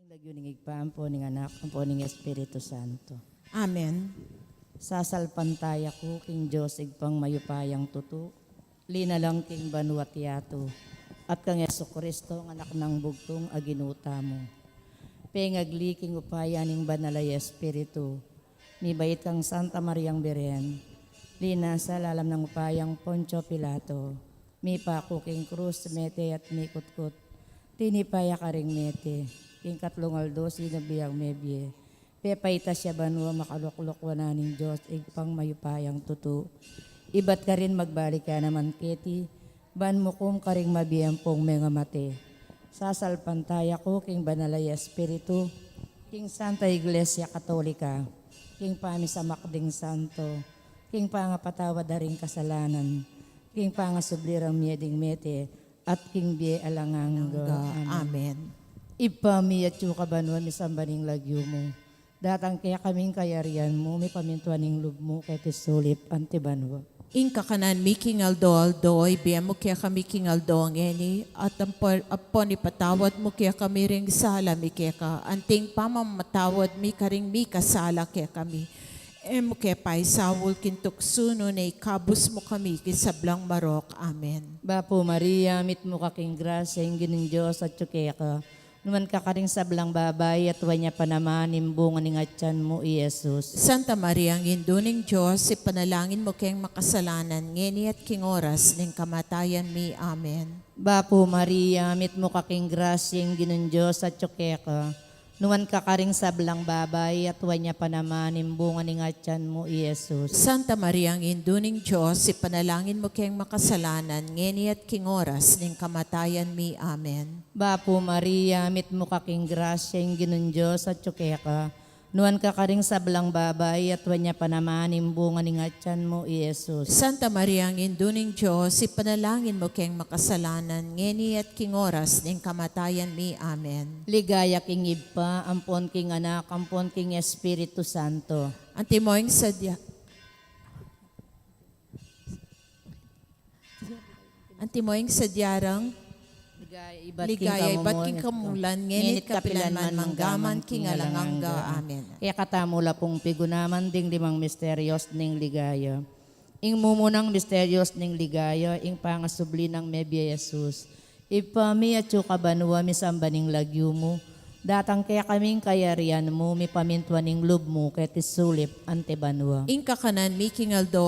Lagyuning igpaampo ning anak, ampo ning Espiritu Santo. Amen. Sasalpantaya ko, King Diyos, igpang mayupayang tutu, linalang King Banuat Yato, at kang Yesu Kristo, ang anak ng bugtong aginuta mo. Pengagli King upaya ning banalay Espiritu, mibait kang Santa Mariang Beren, lina sa lalam ng upayang Poncio Pilato, mipa ko King Cruz, mete at mikutkut, tinipaya ka ring mete, King Katlungaldo, sinabiyang mebye, pepaita siya banwa makaluklok wananing Diyos, igpang mayupayang tutu. Ibat ka rin magbalik ka naman keti, ban mo kum ka rin mabiyempong mga mate. Sasalpantaya ko, King Banalay Espiritu, King Santa Iglesia Katolika, King Pamisa Makding Santo, King Pangapatawad da rin kasalanan, King Pangasublirang mieding mete, at King Bie Alanganga. Amen. Amen. Ipami at yung kabanwa mi sambaning lagyo mo. Datang kaya kaming kayarian mo, may pamintuaning lub mo kay tisulip antibanwa. Inka kanan miking aldo, biyam mo kaya kami king aldo ang eni, at apon ipatawad mo kaya kami ring sala mi kaya ka, anting pamamatawad mi karing mi kasala kaya kami. Mo kaya paisawol kintuk suno na ikabus mo kami kisablang marok. Amen. Bapo Maria, mit mo kaking grasya, yung ginin Diyos at tsukaya ka. Numan ka karing sablang babay at wanya pa naman imbungan ng atyan mo, Jesus. Santa Maria, ang induning Diyos, ipanalangin mo kayong makasalanan, ngeni at king oras, ng kamatayan mi. Amen. Bapo Maria, mit mo kaking grasya, yung ginin Diyos at tsukaya ka. Numan ka karing sablang babay at wanya pa naman imbungan ng atyan mo, Jesus. Santa Maria, ang induning Diyos, ipanalangin mo kayong makasalanan, ngeni at king oras, ng kamatayan mi. Amen. Bapo Maria, mit mo kaking grasya, yung ginin Diyos at tsukaya ka. Nuan ka karing sablang babay at wanya pa naman imbungan ng atyan mo, Jesus. Santa Maria, ang induning Diyos, ipanalangin mo kayong makasalanan, ngeni at king oras, ng kamatayan mi. Amen. Ligaya king Iba, ampon king anak, ampon king Espiritu Santo. Antimoing sadya. Antimoing sadyarang ligaya, iba't king kamulan, ngenit kapilan man manggaman, king alanganga. Amen. Kaya katamula pong pigunaman ding limang misteryos ning ligaya. Ing mumunang misteryos ning ligaya, ing pangasubli ng Mebya Jesus. Ipami at kabanwa misamba ning lagyo mo. Datang kaya kaming kayarian mo, mi pamintwa ning lub mo, kaya tisulip antebanwa. Inka kanan, mi king aldo,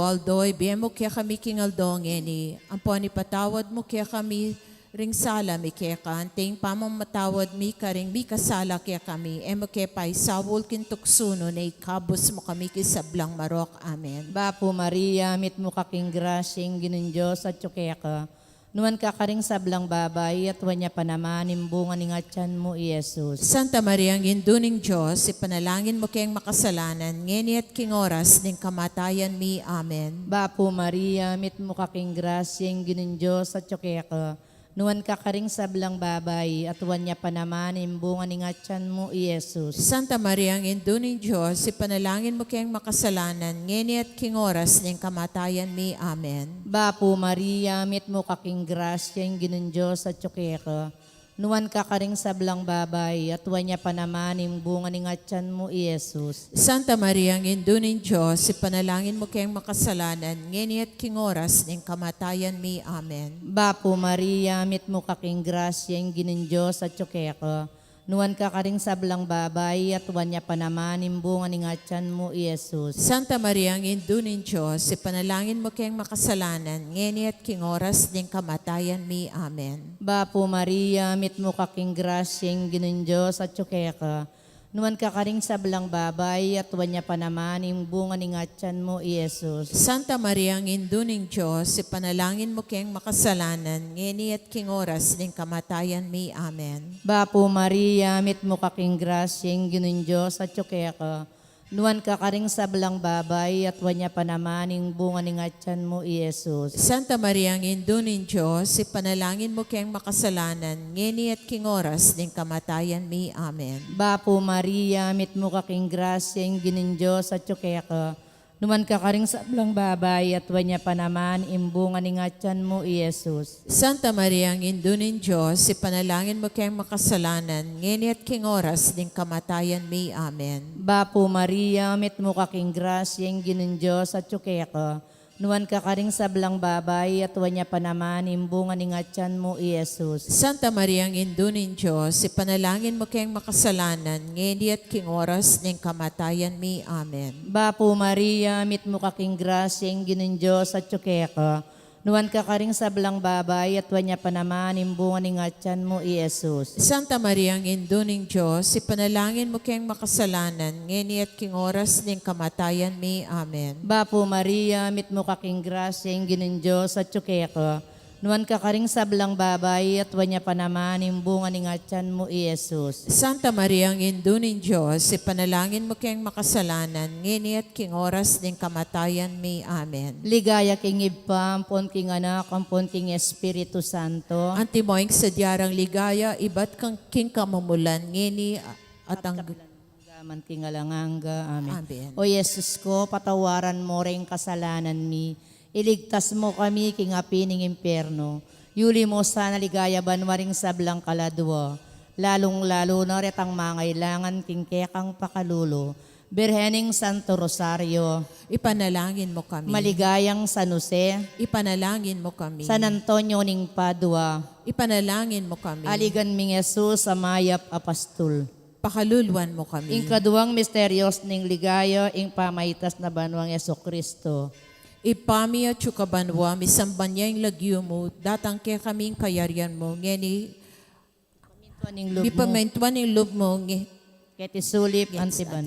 biyem mo kaya kami king aldo, ngeni. Ampon ipatawad mo kaya kami ring sala mi kaya ka, anting pamamatawad mi karing mi kasala kaya kami, emo kaya pa isawol kintuksuno na ikabos mo kami kisablang marok. Amen. Bapo Maria, mit mo kaking grasyeng ginin Diyos at tsukaya ka. Nuan ka karing sablang babay at wanya pa naman imbungan ng atyan mo, Jesus. Santa Maria, ang induning Diyos, ipanalangin mo kayong makasalanan, ngeni at king oras, ng kamatayan mi. Amen. Bapo Maria, mit mo kaking grasyeng ginin Diyos at tsukaya ka. Nuan ka karing sablang babay at wanya pa naman imbungan ng atyan mo, Jesus. Santa Maria, ang induning Diyos, ipanalangin mo kayong makasalanan, ngeni at king oras, ng kamatayan mi. Amen. Bapo Maria, mit mo kaking grasya, yung ginin Diyos at tsukaya ka. Nuan ka karing sablang babay at wanya pa naman imbungan ng atyan mo, Jesus. Santa Maria, ang induning Diyos, ipanalangin mo kayong makasalanan, ngeni at king oras, ng kamatayan mi. Amen. Bapo Maria, mit mo kaking grasya, yung ginin Diyos at tsukaya ka. Nuan ka karing sablang babay at wanya pa naman imbungan ng atyan mo, Jesus. Santa Maria, ang induning Diyos, ipanalangin mo kayong makasalanan, ngeni at king oras, ng kamatayan mi. Amen. Bapo Maria, mit mo kaking grasya, yung ginin Diyos at tsukaya ka. Nuan ka karing sablang babay at wanya pa naman imbungan ng atyan mo, Jesus. Santa Maria, ang induning Diyos, ipanalangin mo kayong makasalanan, ngeni at king oras, ng kamatayan mi. Amen. Bapo Maria, mit mo kaking grasya, yung ginin Diyos at tsukaya ka. Nuan ka karing sablang babay at wanya pa naman imbungan ng atyan mo, Jesus. Santa Maria, ang induning Diyos, ipanalangin mo kayong makasalanan, ngeni at king oras, ng kamatayan mi. Amen. Bapo Maria, mit mo kaking grasya, yung ginin Diyos at tsukaya ka. Numan ka karing sablang babay at wanya pa naman imbungan ni ngatyan mo, Iyesus. Santa Maria, ang Indo ng Diyos, ipanalangin mo kayong makasalanan, ngayon at king oras ng kamatayan mi. Amen. Bapo Maria, met mo kaking grasyeng ginun Diyos at tsukeka. Nuwan ka karing sablang babay at wanya pa naman imbungan ni ngatyan mo, Iyesus. Santa Maria, ang Indo ng Diyos, ipanalangin mo kayong makasalanan, ngayon at king oras ng kamatayan mi. Amen. Bapo Maria, mit mo kaking grasyeng ginun Diyos at tsukeka. Nuwan ka karing sablang babay at wanya pa naman imbungan ni ngatyan mo, Iyesus. Santa Maria, ang Indo ng Diyos, ipanalangin mo kayong makasalanan, ngayon at king oras ng kamatayan mi. Amen. Bapo Maria, mit mo kaking grasyeng ginun Diyos at tsukeka. Nuwan ka karing sablang babay at wanya pa naman imbungan ni ngatyan mo, Iyesus. Santa Maria, ang Indo ng Diyos, ipanalangin mo kayong makasalanan, ngayon at king oras ng kamatayan mi. Amen. Ligaya king Ibpa, ampon king anak, ampon king Espiritu Santo. Antimoing sa diyarang ligaya, iba't kang king kamumulan, ngini at ang... Gaman king alanganga. Amen. Amen. O Yesus ko, patawaran mo rin kasalanan mi. Iligtas mo kami king apining imperno. Yuli mo sana ligaya banwaring sablang kaladwa. Lalong-lalo na retang mangailangan king kekang pakalulo. Birhening Santo Rosario, Ipanalangin mo kami. maligayang San Jose, Ipanalangin mo kami. San Antonio ning Padua, Ipanalangin mo kami. aligan ming Jesus sa mayap apastol. Pakaluluan mo kami. Ing kaduwang misteryos ning ligaya, ing pamaitas na banwang Yeso Kristo. Ipami at chukabanwa, misambanya yung lagyo mo, datang kaya kaming kayarian mo, ngeni, Ito ning loob mo, bipamentuan yung loob mo, keti sulip antiban.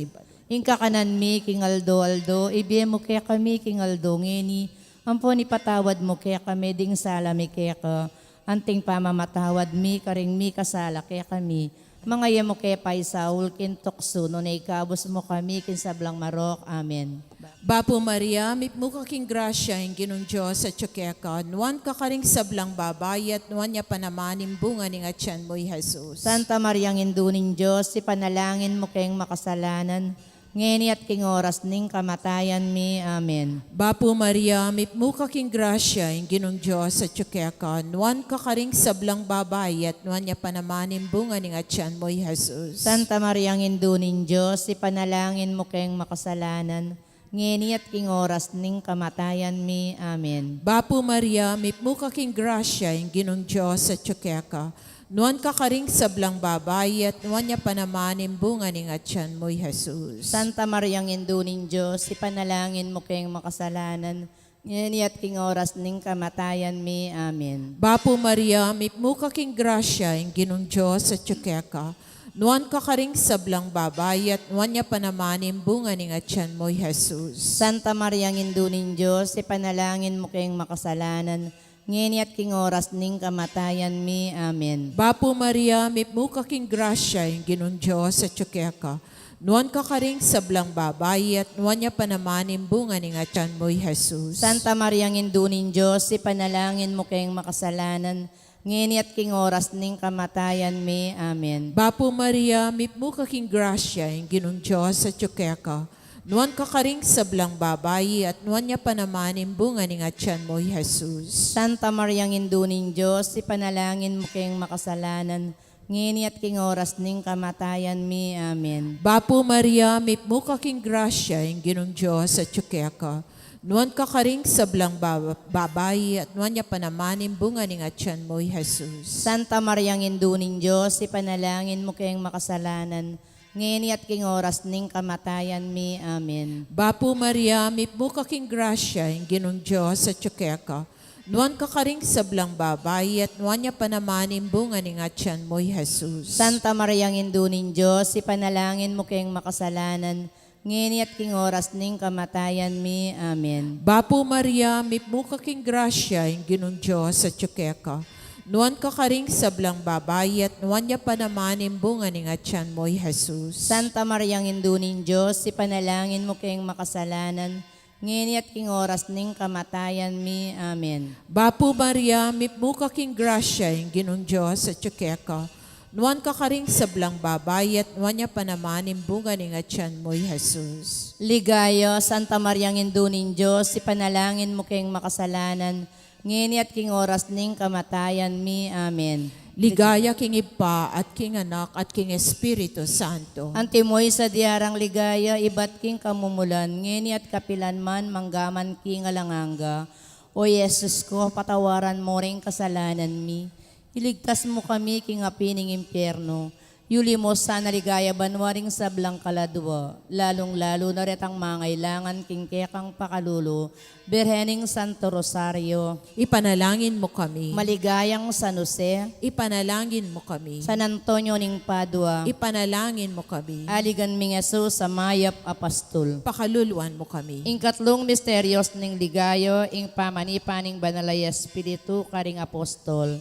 Ing kakanan mi, king Aldo, ibiye mo kaya kami, king Aldo, ngeni, ampo ni patawad mo kaya kami, ding sala mi kaya ka, anting pamamatawad mi, karing mi kasala kaya kami, mga yamo kaya paisaul, kin tukso, no na ikabos mo kami, kin sablang marok, amen. Bapo Maria, mipmo ka king grasya, yung ginong Diyos at tsukeka, nuwan ka karing sablang babay at nuwan niya panamanim bunga ng atyan mo, Jesus. Santa Maria, ang induning Diyos, ipanalangin mo kayong makasalanan, ngayon at king oras ning kamatayan mi, amen. Bapo Maria, mipmo ka king grasya, yung ginong Diyos at tsukeka, nuwan ka karing sablang babay at nuwan niya panamanim bunga ng atyan mo, Jesus. Santa Maria, ang induning Diyos, ipanalangin mo kayong makasalanan, ngayon at king oras ning kamatayan mi, amen. Bapo Maria, mipmo ka king grasya, yung ginong Diyos at tsukeka, nuwan ka karing sablang babay at nuwan niya panamanim bunga ng atyan mo, Jesus. Santa Maria, ang induning Diyos, ipanalangin mo kayong makasalanan, ngayon at king oras ning kamatayan mi, amen. Bapo Maria, mipmo ka king grasya, yung ginong Diyos at tsukeka, nuwan ka karing sablang babay at nuwan niya panamanim bunga ng atyan mo, Jesus. Santa Maria, ang induning Diyos, ipanalangin mo kayong makasalanan, ngayon at king oras ning kamatayan mi, amen. Bapo Maria, mipmo ka king grasya, yung ginong Diyos at tsukeka, nuwan ka karing sablang babay at nuwan niya panamanim bunga ng atyan mo, Jesus. Santa Maria, ang induning Diyos, ipanalangin mo kayong makasalanan, ngayon at king oras ning kamatayan mi, amen. Bapo Maria, mipmo ka king grasya, yung ginong Diyos at tsukeka, nuwan ka karing sablang babay at nuwan niya panamanim bunga ng atyan mo, Jesus. Santa Maria, ang induning Diyos, ipanalangin mo kayong makasalanan, ngayon at king oras ning kamatayan mi, amen. Bapo Maria, mipmo ka king grasya, yung ginong Diyos at tsukeka, nuwan ka karing sablang babay at nuwan niya panamanim bunga ng atyan mo, Jesus. Santa Maria, ang induning Diyos, ipanalangin mo kayong makasalanan, ngayon at king oras ning kamatayan mi, amen. Bapo Maria, mipmo ka king grasya, yung ginong Diyos at tsukeka, nuwan ka karing sablang babay at nuwan niya panamanim bunga ng atyan mo, Jesus. Santa Maria, ang induning Diyos, ipanalangin mo kayong makasalanan, ngayon at king oras ning kamatayan mi, amen. Bapo Maria, mipmo ka king grasya, yung ginong Diyos at tsukeka, nuwan ka karing sablang babay at nuwan niya panamanim bunga ng atyan mo, Jesus. Santa Maria, ang induning Diyos, ipanalangin mo kayong makasalanan, ngayon at king oras ning kamatayan mi, amen. Bapo Maria, mipmo ka king grasya, yung ginong Diyos at tsukeka, Nuan ka karing sablang babay at nuan niya panamanin bunga ni nga tiyan mo, Jesus. Ligayo, Santa Mariang Indunin Diyos, ipanalangin mo kayong makasalanan, ngini at king oras ning kamatayan mi. Amen. Ligaya king Ipa at king Anak at king Espiritu Santo. Antimoy sa diarang ligaya, ibat king kamumulan, ngini at kapilan man, manggaman king alanganga. O Yesus ko, patawaran mo rin kasalanan mi. Iligtas mo kami king apining impyerno. Yuli mo sana ligaya banwaring sablang kaladwa. Lalong-lalo na retang mangailangan king kekang pakalulo. Birhening Santo Rosario. Ipanalangin mo kami. Maligayang San Jose. Ipanalangin mo kami. San Antonio ning Padua. Ipanalangin mo kami. Aligan ming Jesus sa mayap apostol. Pakaluluan mo kami. Ing katlong misteryos ning ligayo, ing pamanipaning banalay espiritu karing apostol.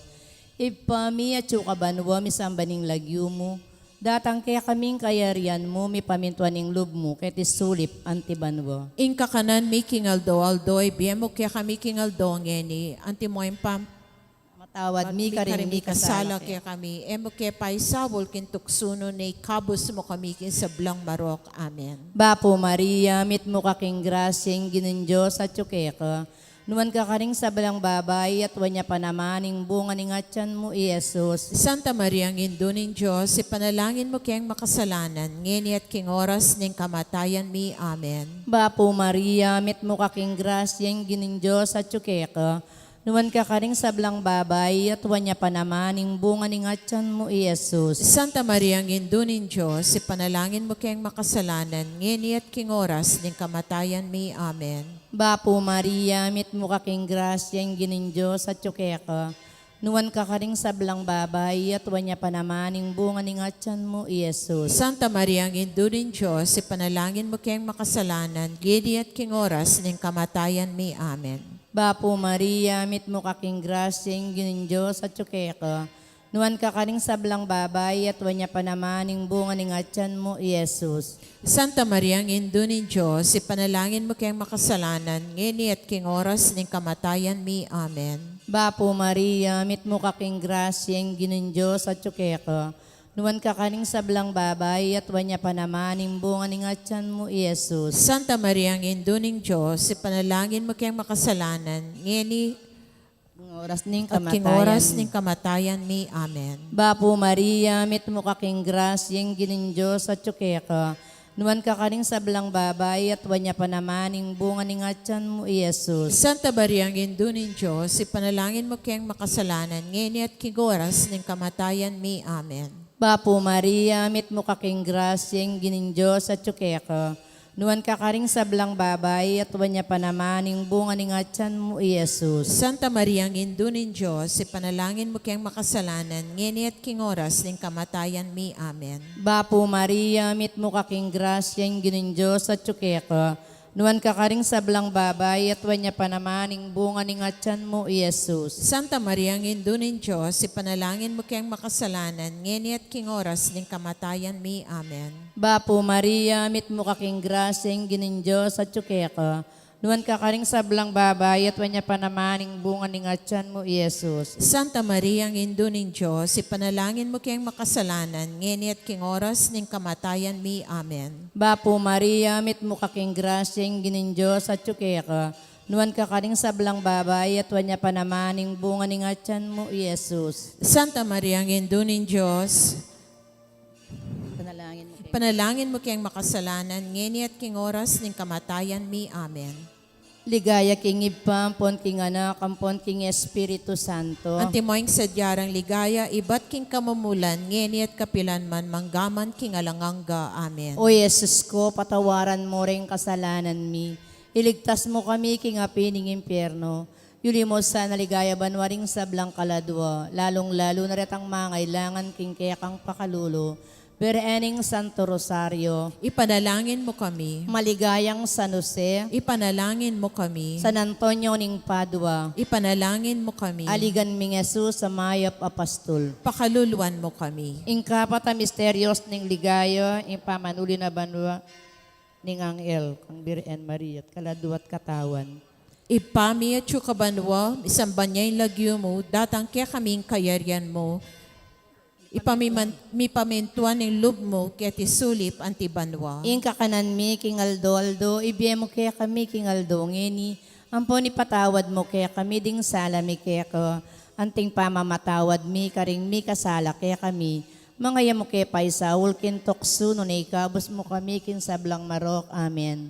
Ipami at banwa misambaning lagyo mo. Datang kaya kaming kayarian mo, mi pamintuan ning lub mo, kaya tisulip antibanwa. Ing kakanan mi kingaldo aldoy, biyemo kaya kami kingaldo ngeni, antimoy pam. Matawad mi karing mi kasala kaya kami, emo kaya paisawol kintuksuno ni kabus mo kami kin sa blang marok. Amen. Bapo Maria, mit mo kaking grasyeng ginundyos at tsukeka. Numan ka karing sa balang babay at wanya panamaning bunga ni ngatyan mo, Yesus. Santa Maria, ang Indunin Diyos, ipanalangin mo kayang makasalanan, ngeni at king oras ning kamatayan mi. Amen. Bapo Maria, mit mo kaking grasyeng ginundyos at tsukeka. Numan ka karing sa balang babay at wanya panamaning bunga ni ngatyan mo, Yesus. Santa Maria, ang Indunin Diyos, ipanalangin mo kayang makasalanan, ngeni at king oras ning kamatayan mi. Amen. Bapo Maria, mit mo kaking grasyeng ginundyos at tsukeka. Nuwan ka karing sablang babay at wanya panamaning bunga ni ngatyan mo, Yesus. Santa Maria, ang Indunin Diyos, ipanalangin mo kayang makasalanan, ngeni at king oras ning kamatayan mi. Amen. Bapo Maria, mit mo kaking grasyeng ginundyos at tsukeka. Nuwan ka karing sablang babay at wanya panamaning bunga ni ngatyan mo, Yesus. Santa Maria, ang Indunin Diyos, ipanalangin mo kayang makasalanan, ngeni at king oras ning kamatayan mi. Amen. Bapo Maria, mit mo kaking grasyeng ginundyos at tsukeka. Nuwan ka karing sablang babay at wanya panamaning bunga ni ngatyan mo, Yesus. Santa Maria, ang Indunin Diyos, ipanalangin mo kayang makasalanan, ngeni Oras ning at king kamatayan. oras ning kamatayan mi. Amen. Bapo Maria, mit mo kaking grasyeng ginundyos at tsukeka. Nuwan ka karing sablang babay at wanya panamaning bunga ni ngatyan mo, Yesus. Santa Maria, ang Indunin Diyos, ipanalangin mo kayang makasalanan, ngeni at king oras ning kamatayan mi. Amen. Bapo Maria, mit mo kaking grasyeng ginundyos at tsukeka. Nuwan ka karing sablang babay at wanya panamaning bunga ni ngatyan mo, Yesus. Santa Maria, ang Indunin Diyos, ipanalangin mo kayang makasalanan, ngeni at king oras ning kamatayan mi. Amen. Bapo Maria, mit mo kaking grasyeng ginundyos at tsukeka. Nuwan ka karing sablang babay at wanya panamaning bunga ni ngatyan mo, Yesus. Santa Maria, ang Indunin Diyos, ipanalangin mo kayang makasalanan, ngeni at king oras ning kamatayan mi. Amen. Bapo Maria, mit mo kaking grasyeng ginundyos at tsukeka. Nuwan ka karing sablang babay at wanya panamaning bunga ni ngatyan mo, Yesus. Santa Maria, ang Indunin Diyos, ipanalangin mo kayang makasalanan, ngeni at king oras ning kamatayan mi. Amen. Bapo Maria, mit mo kaking grasyeng ginundyos at tsukeka. Nuwan ka karing sablang babay at wanya panamaning bunga ni ngatyan mo, Yesus. Santa Maria, ang Indunin Diyos, Panalangin mo kayo. panalangin mo kayang makasalanan, ngeni at king oras ning kamatayan mi. Amen. Ligaya king Ipam, pon king Anak, ampon king Espiritu Santo. Antimoing sa diyarang ligaya, ibat king kamumulan, ngeni at kapilan man, manggaman king alanganga. Amen. O Yesus ko, patawaran mo rin kasalanan mi. Iligtas mo kami king apining impyerno. Yuli mo sa naligaya banwaring sablang kaladwa. Lalong-lalo na retang mangailangan king kekang pakalulo. Birhening Santo Rosario. Ipanalangin mo kami. Maligayang San Jose. Ipanalangin mo kami. San Antonio ning Padua. Ipanalangin mo kami. Aligan ming Jesus sa mayap apostol. Pakaluluan mo kami. Ing kapata misteryos ning ligayo, ing pamanuli na banwa ning Angel, kang Birhen Maria, at kaladuat katawan. Ipami at kabanwa, isang banyay lagyo mo, datang kaya kaming kayarian mo. Mipamintuan ng loob mo kaya ti sulip anti banwa. Inka kanan mi, king Aldo, ibiye mo kaya kami, king Aldo, ngeni, ampon ipatawad mo kaya kami, ding sala mi kaya ko, anting pamamatawad mi, karing mi kasala kaya kami, mga yamo kaya paisaul, kin tokso, no na ikabos mo kami, kin sablang marok, amen.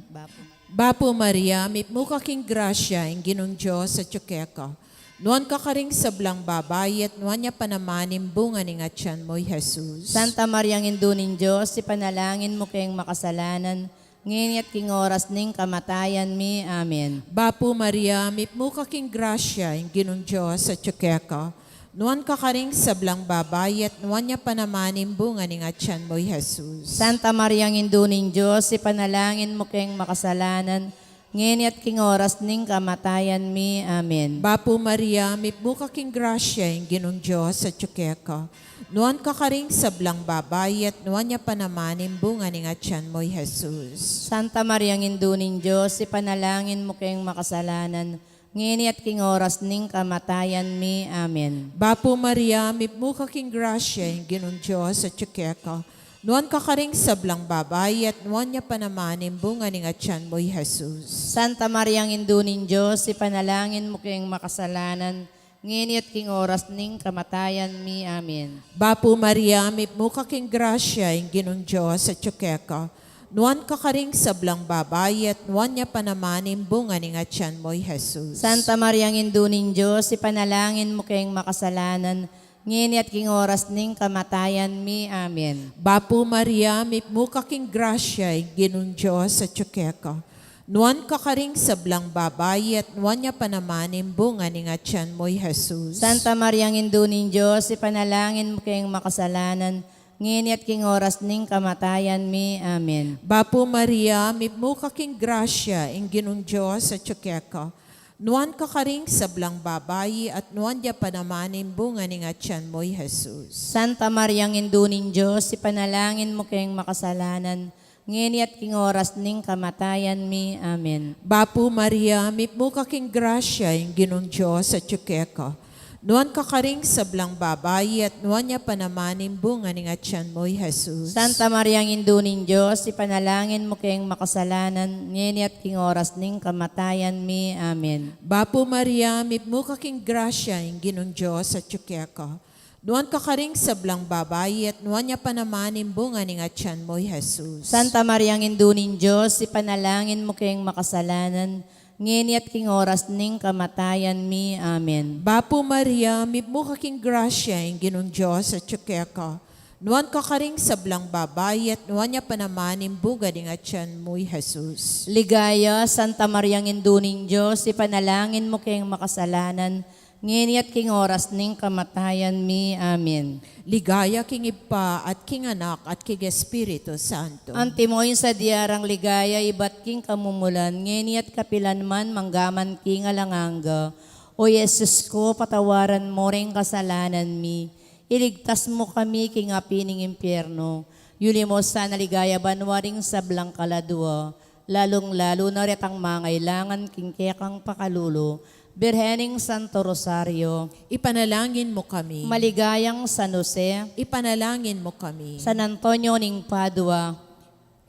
Bapo Maria, mipmuka king grasya, ang ginong Diyos sa tsukeka. Nuan ka karing sablang babay at nuan niya panamanim bunga ni ngatyan mo'y Jesus. Santa Maria ng Indunin Diyos, ipanalangin mo kayong makasalanan, ngayon at king oras ning kamatayan mi, amen. Bapo Maria, mipmuka king grasya, ang ginong Diyos sa tsukeka. Nuan ka karing sablang babay at nuan niya panamanim bunga ni ngatyan mo'y Jesus. Santa Maria ng Indunin Diyos, ipanalangin mo kayong makasalanan, ngayon at king oras ning kamatayan mi, amen. Bapo Maria, mipmuka king grasya, ang ginong Diyos sa tsukeka. Nuan ka karing sablang babay at nuan niya panamanim bunga ni ngatyan mo'y Jesus. Santa Maria ng Indunin Diyos, ipanalangin mo kayong makasalanan, ngayon at king oras ning kamatayan mi, amen. Bapo Maria, mipmuka king grasya, ang ginong Diyos sa tsukeka. Nuan ka karing sablang babay at nuan niya panamanim bunga ni ngatyan mo'y Jesus. Santa Maria ng Indunin Diyos, ipanalangin mo kayong makasalanan, ngayon at king oras ning kamatayan mi, amen. Bapo Maria, mipmuka king grasya, ang ginong Diyos sa tsukeka. Nuan ka karing sablang babay at nuan niya panamanim bunga ni ngatyan mo'y Jesus. Santa Maria ng Indunin Diyos, ipanalangin mo kayong makasalanan, ngayon at king oras ning kamatayan mi, amen. Bapo Maria, mipmuka king grasya, ang ginong Diyos sa tsukeka. Nuan ka karing sablang babay at nuan niya panamanim bunga ni ngatyan mo'y Jesus. Santa Maria ng Indunin Diyos, ipanalangin mo kayong makasalanan, ngayon at king oras ning kamatayan mi, amen. Bapo Maria, mipmuka king grasya, ang ginong Diyos sa tsukeka. Nuan ka karing sablang babay at nuan niya panamanim bunga ni ngatyan mo'y Jesus. Santa Maria ng Indunin Diyos, ipanalangin mo kayong makasalanan, ngayon at king oras ning kamatayan mi, amen. Bapo Maria, mipmuka king grasya, ang ginong Diyos sa tsukeka. Nuan ka karing sablang babay at nuan niya panamanim bunga ni ngatyan mo'y Jesus. Santa Maria ng Indunin Diyos, ipanalangin mo kayong makasalanan, ngayon at king oras ning kamatayan mi, amen. Bapo Maria, mipmuka king grasya, ang ginong Diyos sa tsukeka. Nuan ka karing sablang babay at nuan niya panamanim bunga ni ngatyan mo'y Jesus. Santa Maria ng Indunin Diyos, ipanalangin mo kayong makasalanan, ngayon at king oras ning kamatayan mi, amen. Bapo Maria, mipmuka king grasya, ang ginong Diyos sa tsukeka. Nuan ka karing sablang babay at nuan niya panamanim bunga ni ngatyan mo'y Jesus. Ligaya, Santa Maria ng Indunin Diyos, ipanalangin mo kayong makasalanan, ngayon at king oras ning kamatayan mi, amen. Ligaya king Ipa at king Anak at king Espiritu Santo. Antimoy sa diarang ligaya, ibat king kamumulan, ngayon at kapilan man manggaman king alanganga. O Yesus ko, patawaran mo ring kasalanan mi. Iligtas mo kami king apining impyerno. Yuli mo sana ligaya banwaring sablang kaladwa. Lalong-lalo na retang mangailangan king kekang pakalulo. Birhening Santo Rosario, Ipanalangin mo kami. maligayang San Jose, Ipanalangin mo kami. San Antonio ning Padua,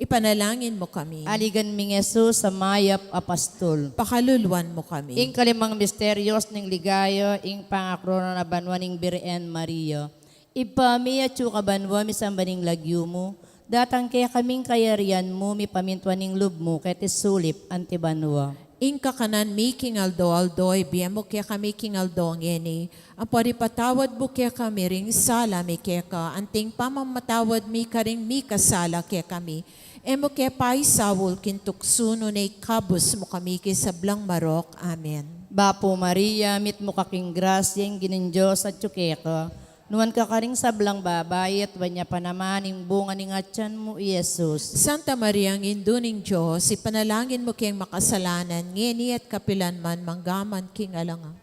Ipanalangin mo kami. aligan ming Jesus sa mayap apostol. Pakaluluan mo kami. Ing kalimang misteryos ning ligaya, ing pangakrono na banwa ning Birhen Maria. Ipami at yuka banwa misamba ning lagyo mo, datang kaya kaming kayarian mo, mi pamintwa ning lub mo, kaya tisulip antibanwa. Inka kanan mi king Aldo, ibiyam mo kaya kami king Aldo ang eni. Ang paripatawad mo kaya kami ring sala mi kaya ka. Anting pamamatawad mi ka ring mi kasala kaya kami. Emo kaya pa'y sawol kintuksuno na ikabos mo kami kay sablang marok. Amen. Bapo Maria, mit mo kaking grasyeng ginin Diyos at tsukeka. Nuan ka karing sablang babay at wanya pa naman yung bunga ni ngatyan mo, Jesus. Santa Maria ang induning Diyos, ipanalangin mo kayang makasalanan, ngeni at kapilan man manggaman king alanga.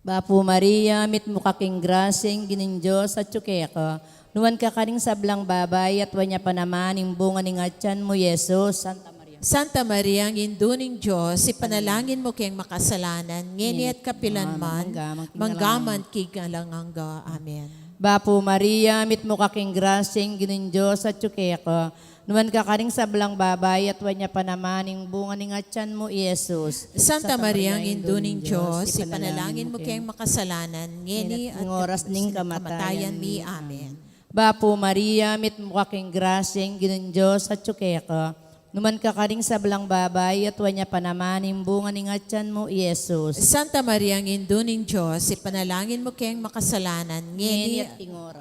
Bapo Maria, mit mo kaking grasyeng ginin Diyos at tsukeka. Nuan ka karing sablang babay at wanya pa naman yung bunga ni ngatyan mo, Jesus. Santa Maria. Santa Maria, ang induning Diyos, ipanalangin mo kayong makasalanan, ngini at kapilanman, manggaman kigalanganga. Amen. Bapo Maria, mit mo kaking grasing ginin Diyos at tsukeko. Numan ka karing sablang babay at wanya pa naman yung bunga ng atyan mo, Jesus. Santa Maria, ang induning Diyos, ipanalangin mo kayong makasalanan, ngini at oras ning kamatayan mi. Amen. Bapo Maria, mit mo kaking grasing ginin Diyos at tsukeko. Numan ka karing sablang babay at wanya pa naman yung bunga ng atyan mo, Jesus. Santa Maria, ang induning Diyos, ipanalangin mo kayong makasalanan, ngini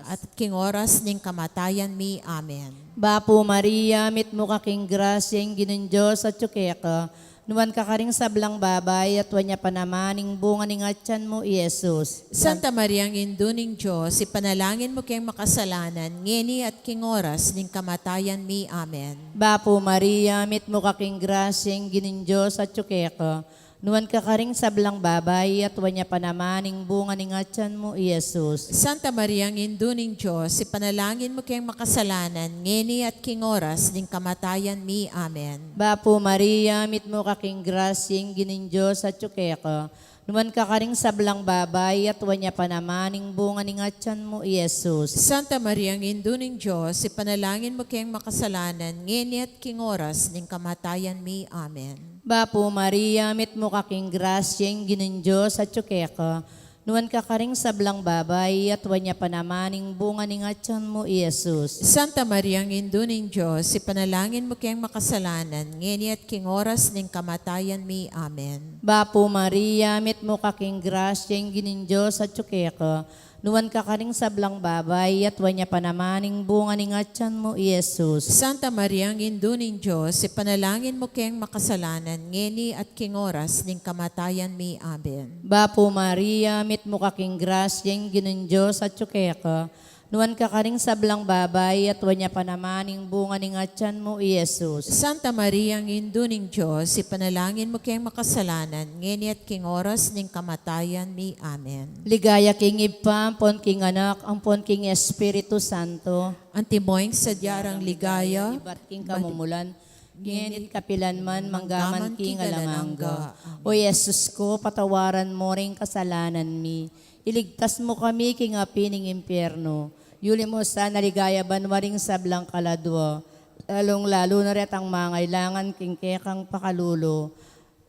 at kingoras ning kamatayan mi. Amen. Bapo Maria, mit mo kaking grasing ginin Diyos at tsukeko. Numan ka karing sablang babay at wanya pa naman yung bunga ng atyan mo, Jesus. Santa Maria, ang induning Diyos, ipanalangin mo kayong makasalanan, ngini at kingoras ning kamatayan mi. Amen. Bapo Maria, mit mo kaking grasing ginin Diyos at tsukeko. Nuwan ka karing sablang babay at wanya pa naman yung bunga ng atyan mo, Jesus. Santa Maria, ang induning Diyos, ipanalangin mo kayong makasalanan, ngini at kingoras ning kamatayan mi. Amen. Bapo Maria, mit mo kaking grasing ginin Diyos at tsukeko. Numan ka karing sablang babay at wanya pa naman yung bunga ng atyan mo, Jesus. Santa Maria, ang induning Diyos, ipanalangin mo kayong makasalanan, ngini at kingoras ning kamatayan mi. Amen. Bapo Maria, mit mo kaking grasyeng ginin Diyos at tsukeko. Nuwan ka karing sablang babay at wanya pa naman yung bunga ng atyan mo, Jesus. Santa Maria, ang induning Diyos, ipanalangin mo kayong makasalanan, ngini at kingoras ning kamatayan mi. Amen. Bapo Maria, mit mo kaking grasyeng ginin Diyos at tsukeko. Nuwan ka karing sablang babay at wanya pa naman yung bunga ng atyan mo, Jesus. Santa Maria, ang induning Diyos, ipanalangin mo kayong makasalanan, ngini at kingoras ning kamatayan mi. Amen. Bapo Maria, mit mo kaking grasyeng ginin Diyos at tsukeko. Nuwan ka karing sablang babay at wanya pa naman yung bunga ng atyan mo, Jesus. Santa Maria, ang induning Diyos, ipanalangin mo kayong makasalanan, ngini at kingoras ning kamatayan mi. Amen. Ligaya king Ipam, pon king anak, ampon king Espiritu Santo. Antimoing sa diyarang ligaya, Ibat king kamumulan, ngenit kapilanman, manggaman king alamangga. O Jesus ko, patawaran mo ring kasalanan mi. Iligtas mo kami king api ning impyerno. Yuli mo sa naligaya banwaring sablang kaladwa. Lalong-lalo na ret ang mangailangan king kekang pakalulo.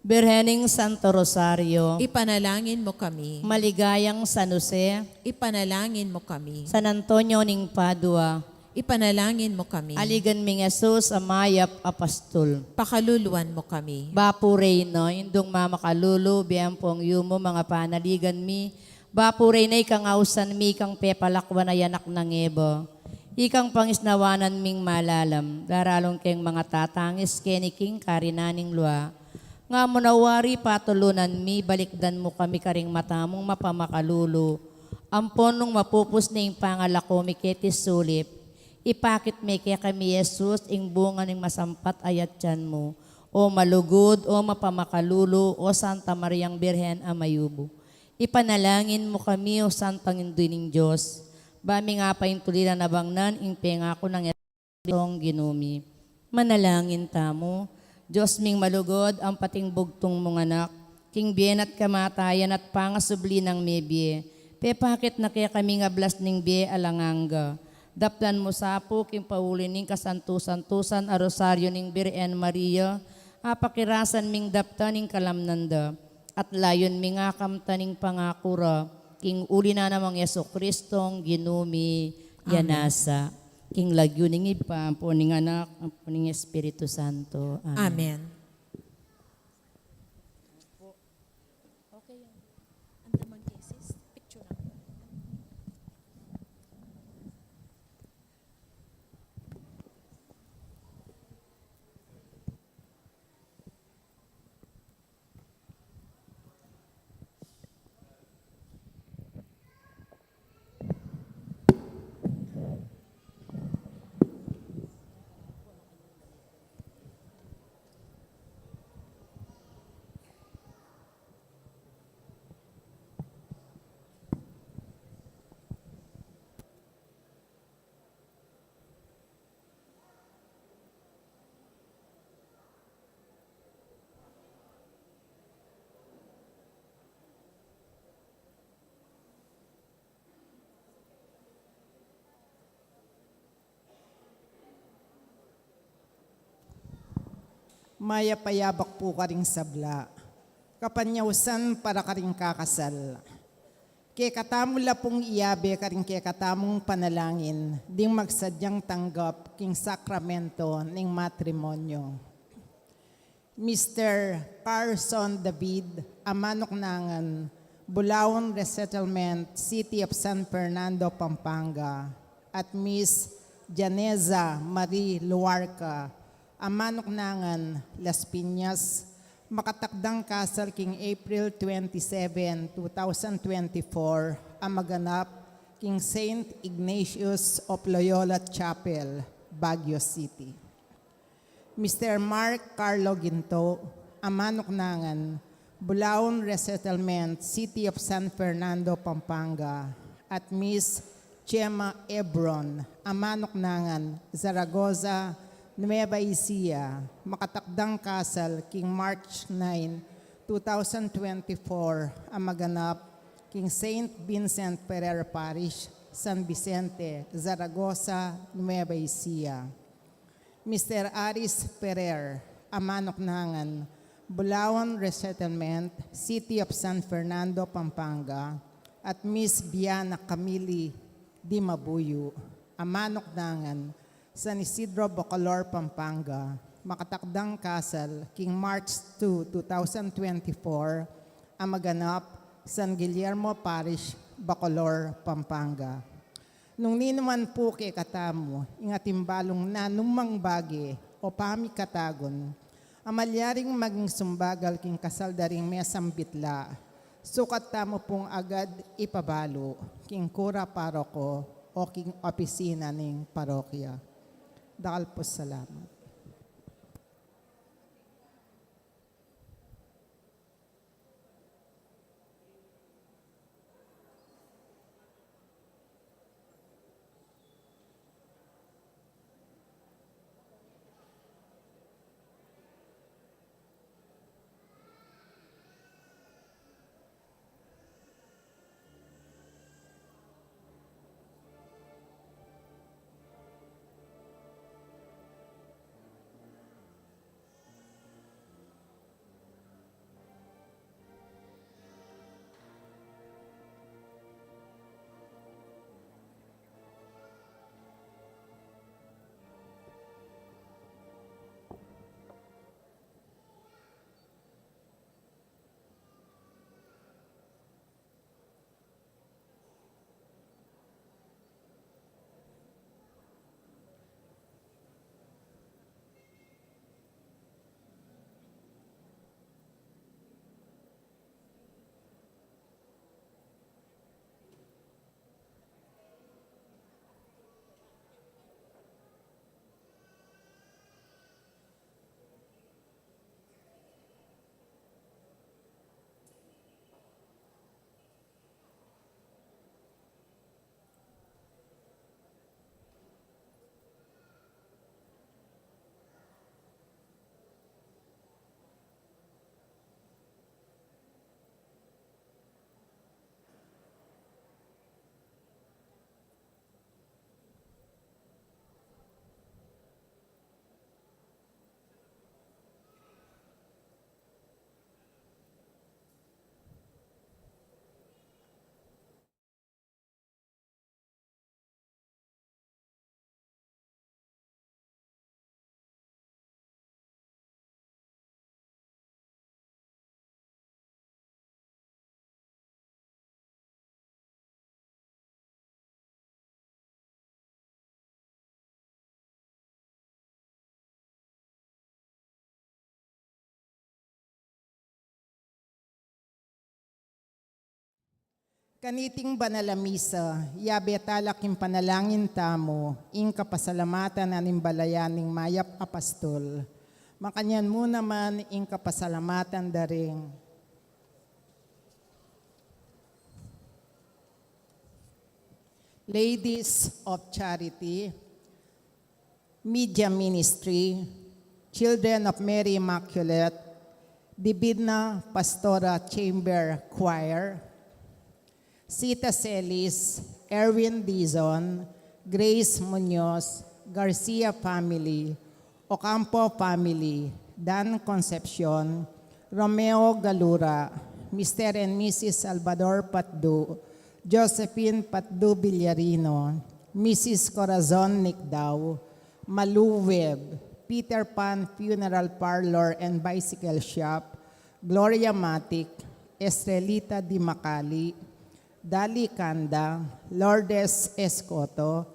Birhening Santo Rosario, ipanalangin mo kami. maligayang San Jose, Ipanalangin mo kami. San Antonio ning Padua, Ipanalangin mo kami. aligan ming Jesus amayap apastol. Pakaluluan mo kami. Bapo Reyno, indong mamakalulu, biyampong yumo mga panaligan mi. Bapo Reyno, ikang ausan mi, ikang pepalakwan na yanak ng ebo. Ikang pangisnawanan ming malalam, daralong keng mga tatangis, keniking karinaning lua. Nga munawari patulunan mi, balikdan mo kami karing matamong mapamakalulu. Ampon nung mapupus na yung pangalako mi ketis sulip. Ipakit mi kaya kami Jesus, ing bunga ng masampat ayat tiyan mo. O malugod, o mapamakalulu, o Santa Mariang Birhen Amayubo. Ipanalangin mo kami, o Santang Induning Diyos. Bami nga pa yung tulilan na bangnan, ing pengako ng Espiritu ginumi. Manalangin tamo, Diyos ming malugod, ang pating bugtong mong anak, king bien at kamatayan at pangasubli ng mebye. Pepakit na kaya kami nga blas ning bie alanganga. Daplan mo sapo, king paulin ning kasantusan-tusan a rosaryo ning Birhen Maria, apakirasan ming dapta ning kalamnanda. At layon mi nga kamtaning pangakura, king uli na namang Yeso Kristong ginumi yanasa. King lagyo ning ipa, po ning anak, po ning Espiritu Santo. Amen. Amen. Maya payabak po ka ring sabla. Kapanyausan para ka ring kakasal. Kaya katamula pong iyabe ka rin kaya katamong panalangin, ding magsadyang tanggap king sakramento ng matrimonyo. Mr. Carson David, Amanoknangan, Bulaon Resettlement, City of San Fernando, Pampanga, at Miss Janeza Marie Luarca, Amanoknangan, Las Piñas, makatakdang kasal king April 27, 2024, ang maganap king Saint Ignatius of Loyola Chapel, Baguio City. Mr. Mark Carlo Ginto, Amanoknangan, Bulaon Resettlement, City of San Fernando, Pampanga, at Miss Chema Ebron, Amanoknangan, Zaragoza, Nueva Ecija, makatakdang kasal king March 9, 2024, ang maganap king Saint Vincent Ferrer Parish, San Vicente, Zaragoza, Nueva Ecija. Mr. Aris Ferrer, Amanoknangan, Bulaon Resettlement, City of San Fernando, Pampanga, at Miss Biana Camili Di Mabuyo, Amanoknangan, San Isidro, Bacolor, Pampanga, makatakdang kasal king March 2, 2024, ang maganap San Guillermo Parish, Bacolor, Pampanga. Nung ninuman po kay katamo, ingatimbalong na numang bagi o pami katagon, amalyaring maging sumbagal king kasal daring mesang bitla, sukat tamo pong agad ipabalo king kura paroko o king opisina ning parokya. Dakal po salamat. Kaniting banalamisa, yabe talaking panalangin tamo, ing kapasalamatan na nimbalayaning mayap apastol. Makanyan mo naman ing kapasalamatan daring. Ladies of Charity, Media Ministry, Children of Mary Immaculate, Divina Pastora Chamber Choir, Sita Celis, Erwin Dizon, Grace Munoz, Garcia family, Ocampo family, Dan Concepcion, Romeo Galura, Mr. and Mrs. Salvador Patdu, Josephine Patdu Villarino, Mrs. Corazon Nicdao, Malu Webb, Peter Pan Funeral Parlor and Bicycle Shop, Gloria Matic, Estrelita Di Macali, Dali Kanda, Lourdes Escoto,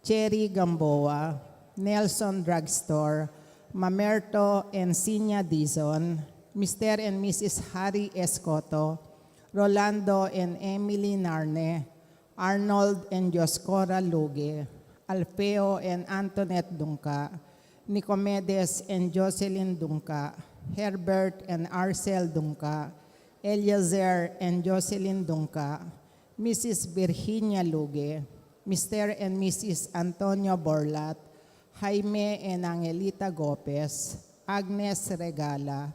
Cherry Gamboa, Nelson Drugstore, Mamerto Encinia Dizon, Mr. and Mrs. Harry Escoto, Rolando and Emily Narne, Arnold and Joscora Luge, Alfeo and Antoinette Dungka, Nicomedes and Jocelyn Dungka, Herbert and Arcel Dungka, Eliezer and Jocelyn Dungka, Mrs. Virginia Luge, Mr. and Mrs. Antonio Borlat, Jaime and Angelita Gopez, Agnes Regala,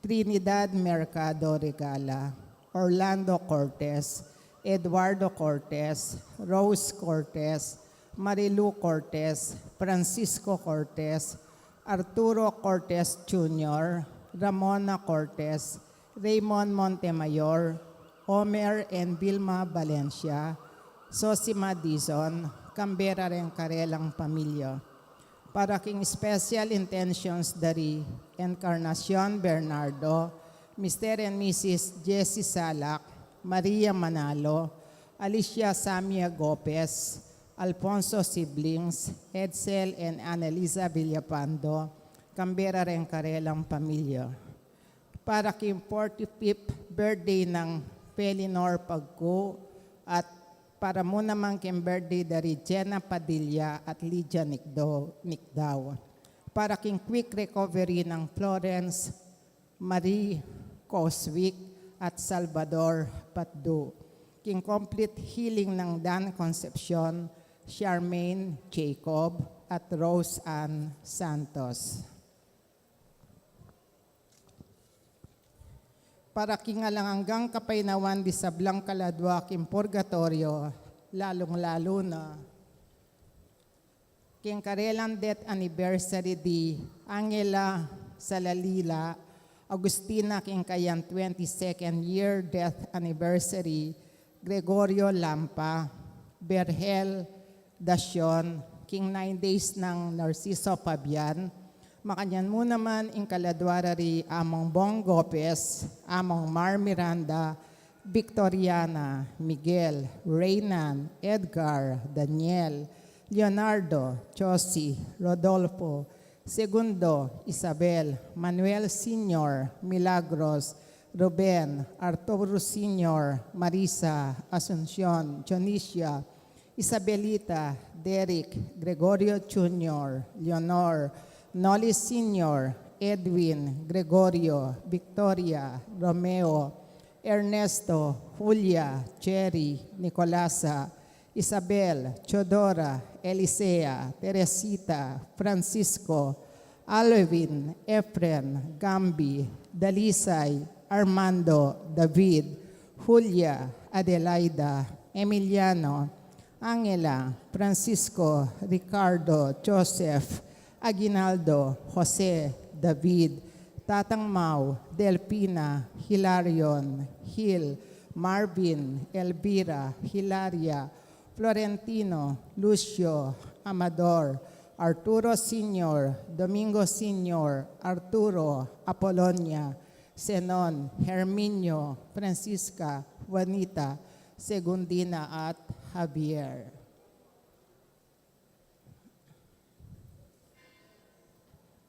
Trinidad Mercado Regala, Orlando Cortez, Eduardo Cortez, Rose Cortez, Marilu Cortez, Francisco Cortez, Arturo Cortez Jr., Ramona Cortez, Raymond Montemayor, Omer and Vilma Valencia, Sosima Dizon, Canberra ren Karelang Pamilya. Para king special intentions dari Encarnacion Bernardo, Mr. and Mrs. Jessie Salak, Maria Manalo, Alicia Samia Gopez, Alfonso Siblings, Edsel and Annalisa Villapando, Canberra ren Karelang Pamilya. Para king 45th birthday ng Pelinor Pagko at para mo naman king birthday dari Jenna Padilla at Lydia Nicdao. Para king quick recovery ng Florence Marie Coswick at Salvador Patdu. King complete healing ng Dan Concepcion, Charmaine Jacob at Rose Ann Santos. Para kingalanganggang kapainawan di sablang kaladwa king purgatorio, lalong-lalo na king karelang death anniversary di Angela Salalila, Agustina king kayang 22nd year death anniversary, Gregorio Lampa, Berhel Dacion, king 9 days ng Narciso Fabian, makanyan mo naman in kaladwarari among Bong Gopez, among Mar Miranda, Victoriana, Miguel, Reynan, Edgar, Daniel, Leonardo, Josie, Rodolfo, Segundo, Isabel, Manuel Sr., Milagros, Ruben, Arturo Sr., Marisa, Asuncion, Jonicia, Isabelita, Derek, Gregorio Jr., Leonor, Noli Sr., Edwin, Gregorio, Victoria, Romeo, Ernesto, Julia, Cherry, Nicolasa, Isabel, Chodora, Elisea, Teresita, Francisco, Alvin, Efren, Gambi, Dalisay, Armando, David, Julia, Adelaida, Emiliano, Angela, Francisco, Ricardo, Joseph, Aguinaldo, Jose, David, Tatang Mau, Delpina, Hilarion, Hil, Marvin, Elvira, Hilaria, Florentino, Lucio, Amador, Arturo Sr., Domingo Sr., Arturo, Apolonia, Zenon, Herminio, Francisca, Juanita, Segundina at Javier.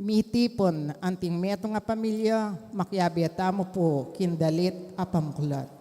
Mitipon anting meto nga pamilya, makiabeta mo po kindalit apamkulat.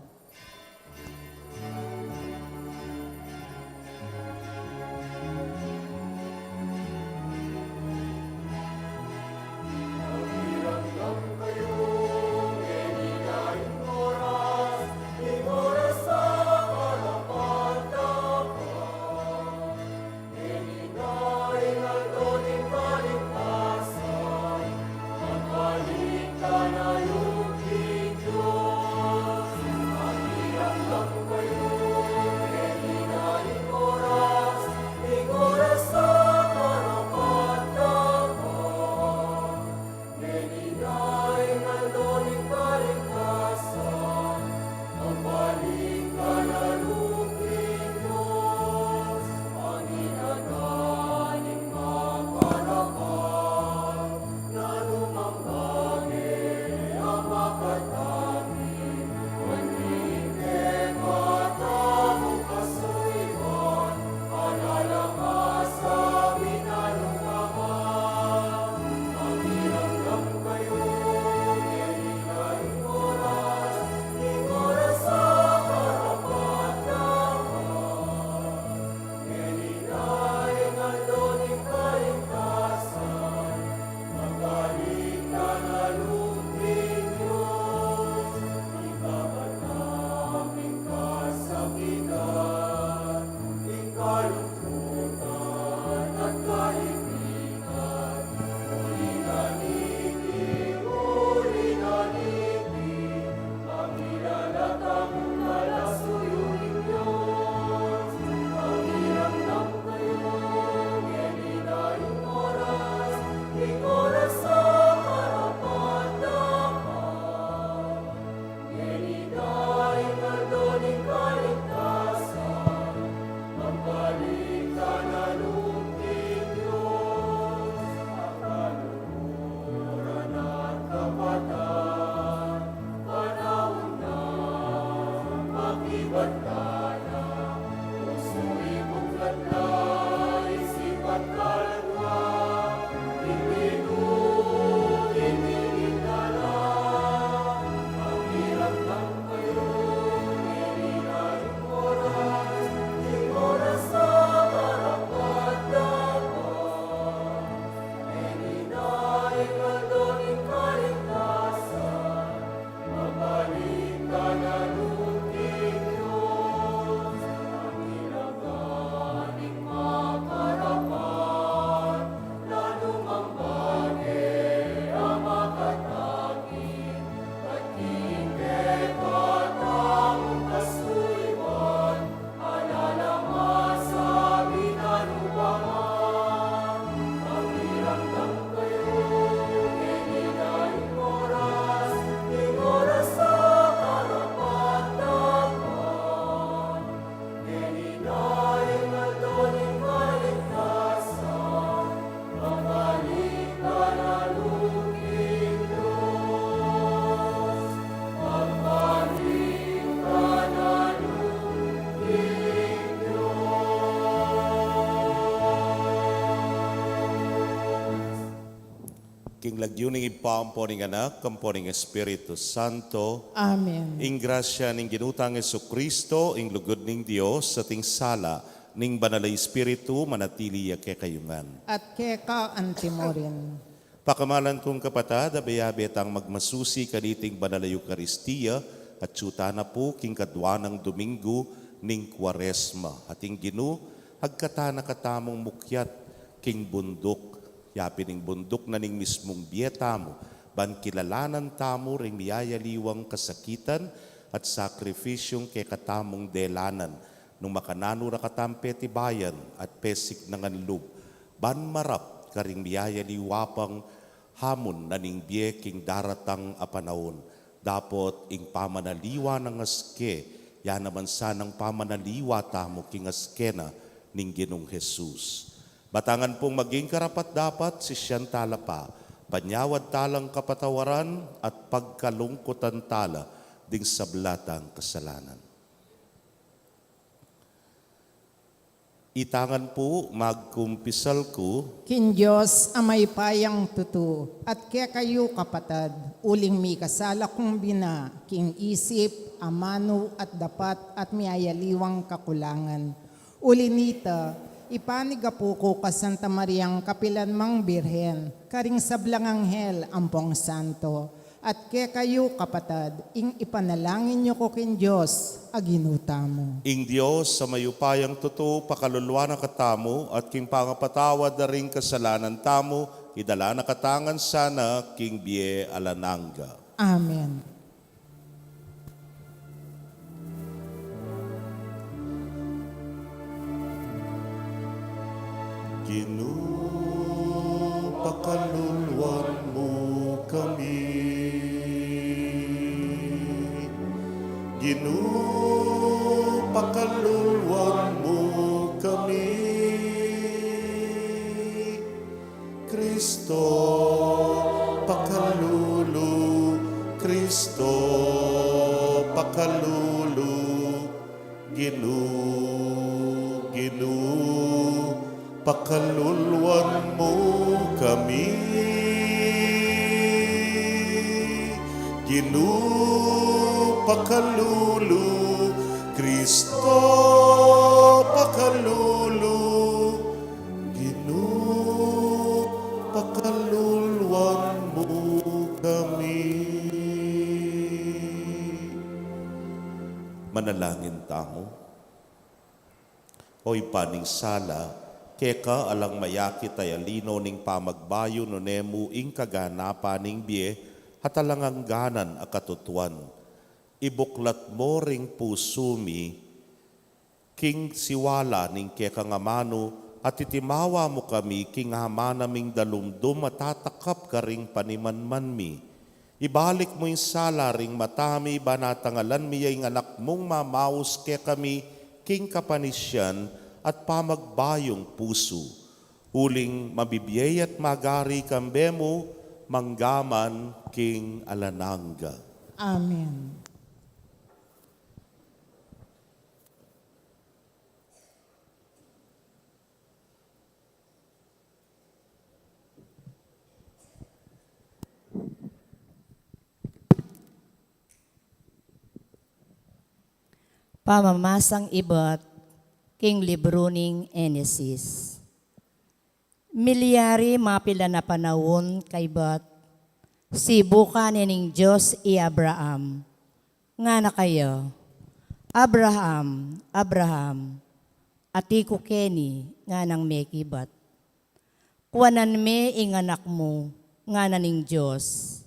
king lagyuning ipampo ning anak, kampo ning Espiritu Santo, Amen. ing grasya ning ginutang Jesucristo, ing lugod ning Dios, sa ting sala, ning banalay Espiritu, manatili ke kayungan. At keka antimorin. Pakamalan kong kapatad, abayabet ang magmasusi kaniting banalay Eucharistia, at tsuta na po king kadwanang Domingo ning Kwaresma. Ating ginu, hagkatana katamong mukyat king bundok, yapi ning bundok na ning mismong biyeta mo, ban kilalanan tamo ring miyayaliwang kasakitan at sakrifisyong kay katamong delanan, nung makanano ra katampe ti bayan at pesik nanganlub, ban marap karing miyayaliwapang hamon na ning biye king daratang apanahon. Dapot ing pamanaliwa ng aske, yan naman sanang pamanaliwa tamo king askena ning Ginong Jesus. Batangan pong maging karapat dapat si siyan tala pa, panyawad talang kapatawaran at pagkalungkutan tala ding sablatang kasalanan. Itangan po magkumpisal ko, Kin Diyos amay payang tutu, at kaya kayo kapatad, uling mi kasala kong bina, king isip, amano at dapat at miayaliwang kakulangan. Uli nita, ipaniga po ko ka Santa Mariang Kapilanmang Birhen, karing sablang anghel ampong santo, at kaya kayo kapatad, ing ipanalangin nyo ko kin Diyos, aginuta mo. ing Diyos sa mayupayang totoo, pakaluluwa na katamo, at king pangapatawad na ring kasalanan tamo, idala na katangan sana, king biye alananga. Amen. Ginoo, pakaluluwan mo kami. Ginoo, pakaluluwan mo kami. Kristo, pakalulu. Kristo, pakalulu. Ginoo, Ginoo, pakaluluwan mo kami. Ginoo, pakalulu. Kristo, pakalulu. Ginoo, pakaluluwan mo kami. Manalangin tamo. Hoy paning sala, keka alang mayakit ay alino ning pamagbayo no nemu ing kaganapa ning biye, hatalangang ganan akatutuan. Ibuklat mo ring pusumi, king siwala ning keka ngamano, at itimawa mo kami king hamanaming dalumdum matatakap ka ring panimanman mi. Ibalik mo yung sala ring matami, banatangalan mi yung anak mong mamaus ke kami, king kapanisyan at pamagbayong puso. Huling mabibiyay at magari kambemo, manggaman king alananga. Amen. Pamamasang ibat, king libro ning Enesis. Milyari mapila na panahon kay bat, sibukan ning Diyos i Abraham. Nga na kayo, Abraham, Abraham, ati ko keni nga nang mekibat. Kuwanan me ing anak mo, nga na ning Diyos.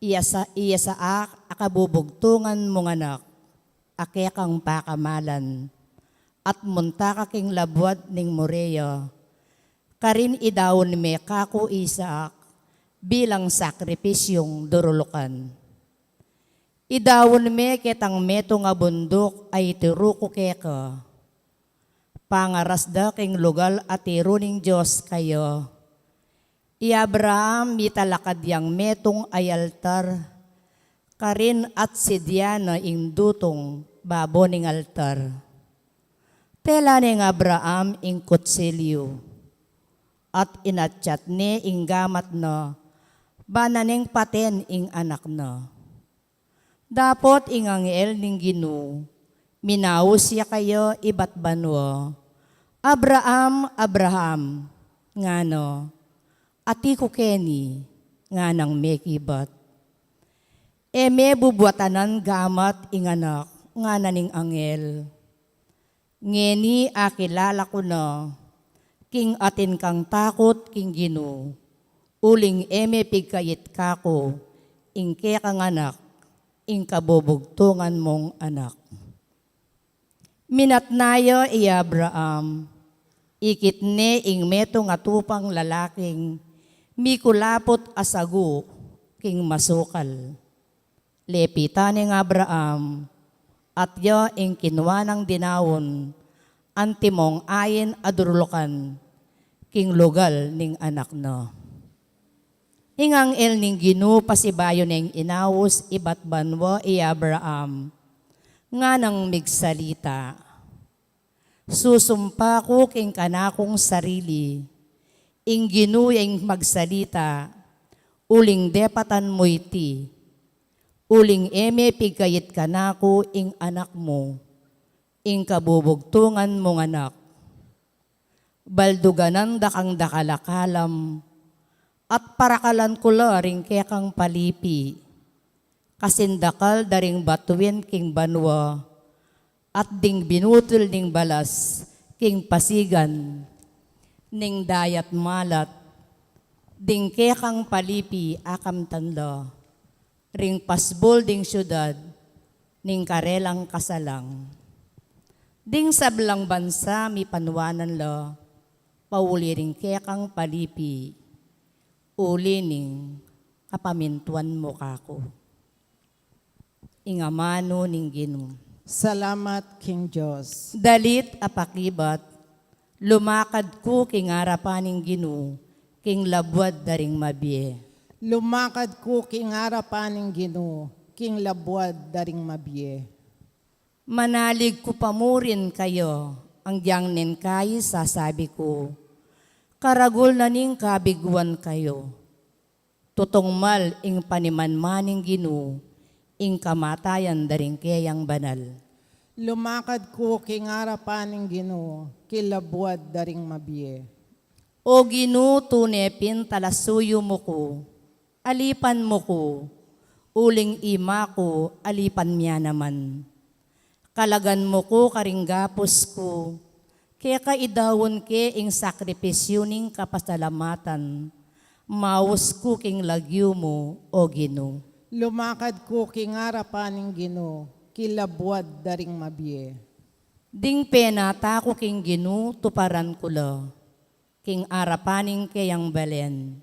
Iya sa akabubugtungan mong anak, ake kang pakamalan, at munta ka king labwad ning Moreya, karin idawon me kako Isaak, bilang sakripisyong durulukan. Idawon me ketang meto nga bundok ay tiruko keka, pangarasda king lugal at tiruning Diyos kayo. I Abraham mitalakad yang metong ay altar, karin at si Diana ing dutong babo ning altar. Tela ning Abraham ing kutsilyo, at inatsyat ni ing gamat no, bananeng paten ing anak na. Dapot ing angel ning Ginoo, minaos siya kayo ibat banwa. Abraham, Abraham, ngano, ati ko keni, nganang mekibat. Eme bubuatanan gamat ing anak, ngananing angel. Ngeni akilala ko na, king atin kang takot king Ginoo. Uling eme pigkayit kako, ing kaya kang anak, ing kabubugtungan mong anak. Minatnayo i Abraham, ikit ne ing meto nga tupang lalaking, mikulapot asagu, king masukal. Lepita ni Abraham, at yo ing kinwa ng dinawon, antimong ayin adurlokan, king lugal ning anak no. Ingang el ning Ginoo pasibayo ning inawos ibat banwa i Abraham, nga nang migsalita. Susumpa ko king kanakong sarili, ing Ginoo ing magsalita, uling depatan mo iti, uling eme pigkayit kanako ing anak mo, ing kabubugtungan mong anak. Balduganan dakang dakalakalam, at parakalan kula ring kekang palipi, kasindakal daring batuin king banwa, at ding binutol ning balas, king pasigan, ning dayat malat, ding kekang palipi akam tanda, ring pasbol ding syudad, ning karelang kasalang. Ding sablang bansa mi panwanan la, pauli ring kekang palipi, uli ning kapamintuan mo kako. Ingamano ning Ginoo. Salamat, King Diyos. Dalit apakibat, lumakad ko king harapan ning Ginoo, king labwad daring mabie. Lumakad ko king harapan ng Ginoo, king labwad daring mabie. Manalig ko pamurin kayo, ang diyang nenkay sasabi ko, karagol na ning kabiguan kayo. Tutongmal ing panimanmaning Ginoo, ing kamatayan daring kayang banal. Lumakad ko king harapan ng Ginoo, king labwad daring mabie. O Ginoo tunepin talasuyo mo ko, alipan mo ko, uling ima ko, alipan miya naman. Kalagan mo ko karinggapos ko, kaya kaidawon ke ing sakripisyo ning kapasalamatan, maus ko king lagyo mo, o Ginoo. Lumakad ko king harapan ng Ginoo, king labwad daring mabie. Ding penata ko king Ginoo, tuparan ko la, king arapaning kayang balen.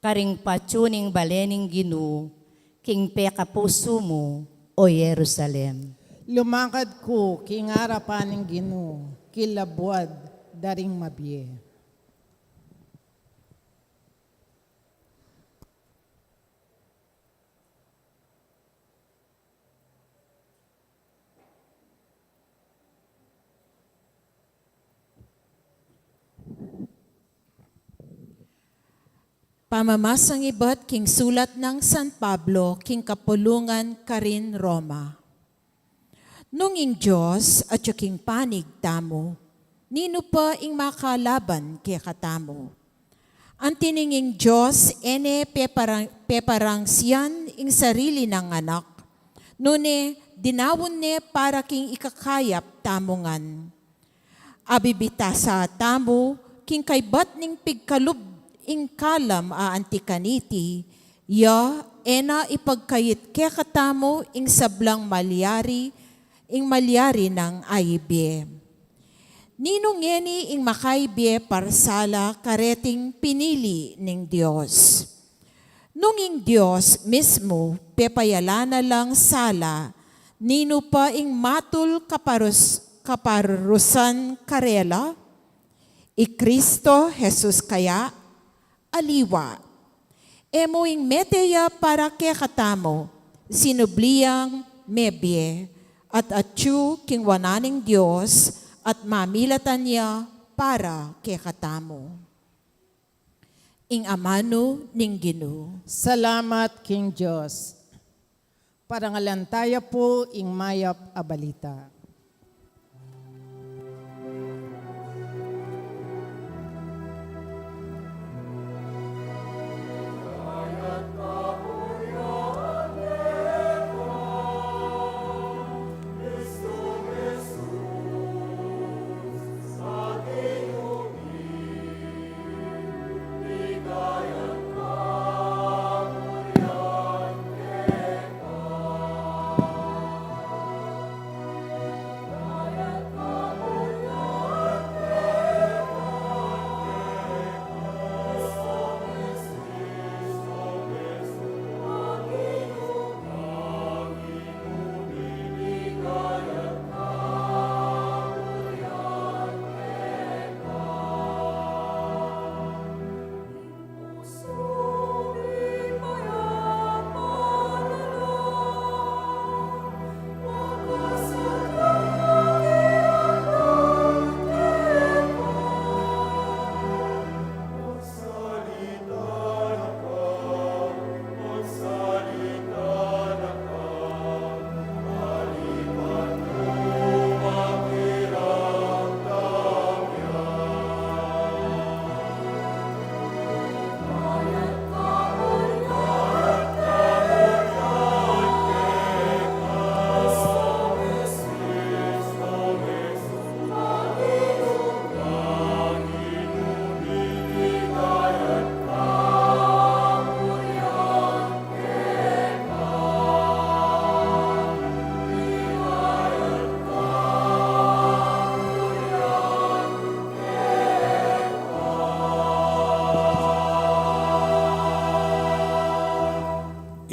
Karing patsuning balening Ginoo, king peka puso mo, o Jerusalem. Lumakad ko king harapan ng Ginoo, king labwad daring mabie. Pamamasang ibat king sulat ng San Pablo, king kapulungan karin Roma. Nung ing Diyos at king panig tamo, nino pa ing makalaban kaya katamo. Ang tininging Diyos ene peparang siyan ing sarili ng anak, nune dinawon ne para king ikakayap tamongan. Abibita sa tamo, king kaybat ning pigkalub ing kalam a antikaniti, ya ena ipagkayit kaya katamo ing sablang malyari ng aibye. Ninong yeni ing makaibye parsala kareting pinili ning Diyos. Nung ing Diyos mismo pepayala na lang sala, nino pa ing matul kaparusan karela, i Kristo Jesus kaya, aliwa. Emo ing meteya para kaya katamo, sinubliyang mebye, at atyu king wananing Diyos, at mamilatan niya para kaya katamo. ing amano ning Ginoo. Salamat, King Diyos. Parangalantaya po ing mayap a balita.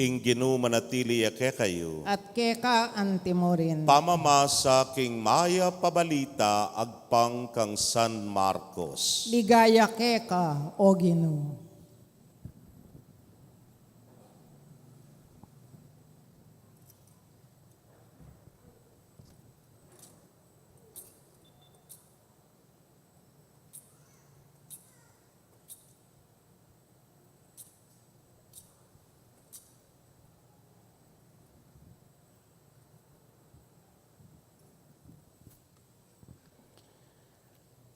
Ing Ginoo manatili ake kayo. At keka antimorin. Pamamasa king maya pabalita agpang kang San Marcos. Ligaya keka, o Ginoo.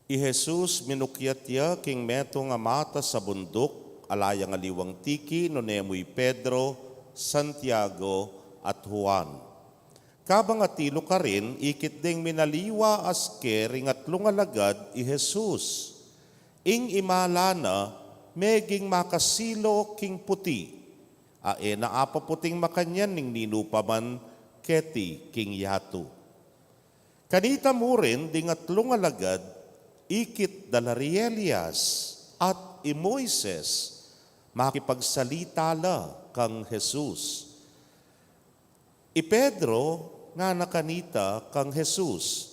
I Jesus minukyat ya king meto nga mata sa bundok, alayang aliwang tiki no nemoy Pedro, Santiago at Juan. Kabang atilo ka rin, ikit ding minaliwa aske ringatlong alagad i Jesus. Ing imalana, meging makasilo king puti. Ae na apa puting makanyan ning ninupaman keti king yato. Kanita mo rin dingatlong alagad, ikit dalari Elias at i Moises makipagsalita la kang Jesus. I Pedro nga nakanita kang Jesus,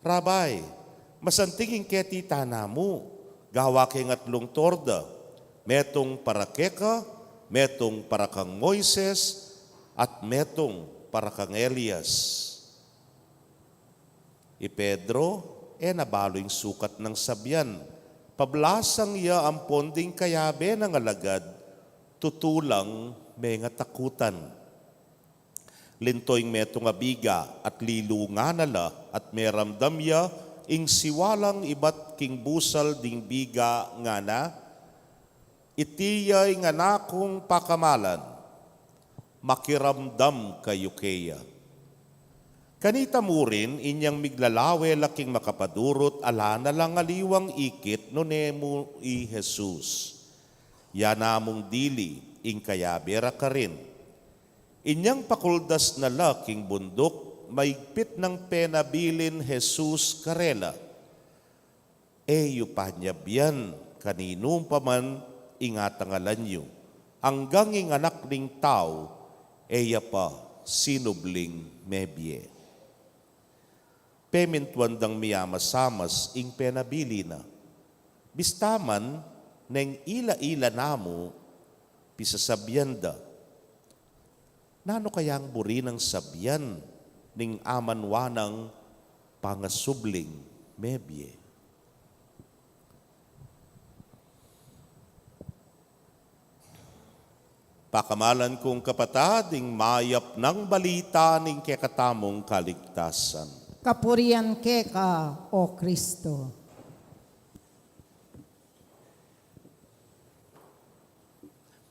Rabay, masantingin keti tanamu, gawa kay ngatlong torda, metong para keka, metong para kang Moises, at metong para kang Elias. I Pedro, nabalo'y sukat ng sabyan. Pablasang iya ang ponding kayabe ng alagad, tutulang may nga takutan. Lintoy metong abiga at lilunga nala at meramdam ya ing siwalang ibat king busal ding biga nga na, itiyay nga nakong pakamalan, makiramdam kayo kaya. Kanita mo rin, inyang miglalawe laking makapadurot, ala na lang aliwang ikit no nemo i Jesus. Yanamong dili, ing kayabera ka rin. Inyang pakuldas na laking bundok, maigpit ng penabilin Jesus karela. Eyo panyabyan, kaninong paman ingatangalan nyo. Hanggang ing anak ning tao, eya pa sinubling mebye. Pemintuandang miyamasamas ing penabili na. Bistaman, neng ila-ila namo, pisasabyan da. Nano kayang buri ng sabyan, ning amanwanang pangasubling mebye. Pakamalan kong kapatading mayap ng balita ning kekatamong kaligtasan. Kapurian ka, O Kristo.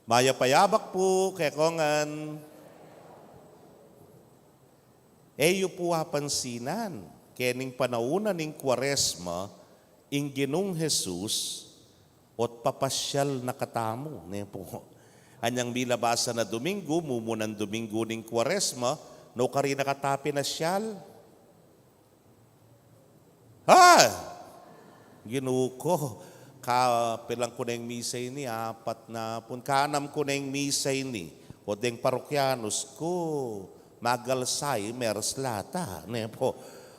Mayapayabak po, kekongan. Eyo po apansinan, kening panauna ning Kwaresma, ing Ginong Jesus, ot papasyal na katamo. Ne po. Anyang milabasa na Domingo, mumunan Domingo ning Kwaresma, no kari nakatapi na siyal. Ha! Ginuko. Kapilang ko na yung misay ni, 4 na pun. Kanam ko na yung misay ni. O deng parokyanos ko, magalsay, meras lata. Ne po.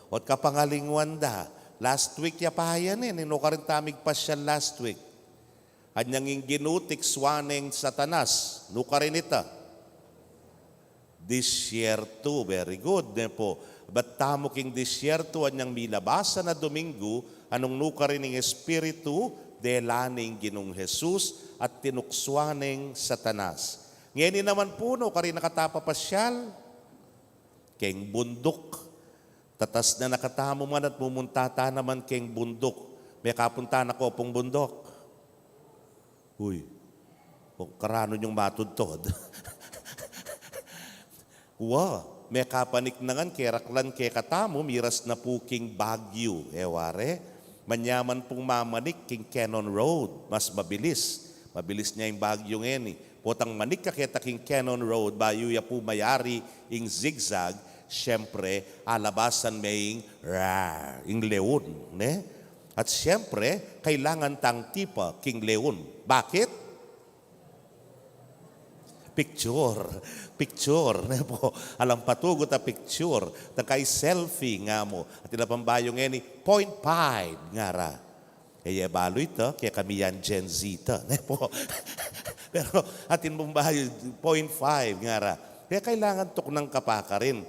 O kapangalingwan da. Last week ya pahayan no karin tamig pasyal last week. Anyang yung ginutik swaneng satanas. No karin ita. Disyerto, very good. Ne po. Ba't tamo king disyerto anyang milabasa na Domingo, anong nuka rin ng Espiritu, delaning Ginong Jesus at tinukswaneng satanas. Ngayon naman po, no, kari nakatapapasyal, keng bundok. Tatas na nakatamo man at mumuntata naman keng bundok. May kapunta na ko pong bundok. Uy, karano yung matudtod. Wow. May kapanik na ngan, keraklan ke katamo, miras na po king Baguio. Eware, manyaman pong mamanik king Cannon Road. Mas mabilis. Mabilis niya yung Baguio ngeni. Potang manik kaketa king Cannon Road, bayo ya po mayari ing zigzag, syempre, alabasan may ing leon. Ne? At syempre, kailangan tang tipa king leon. Bakit? Picture, ne po. Alam patugot na picture. Takay selfie nga mo. At ilapambayong ngeni, 0.5 nga ra. Kaya balo ito, kaya kami yan Gen Z ito. Ne po. Pero atin mong bayo, 0.5 nga ra. Kaya kailangan tok ng kapaka rin.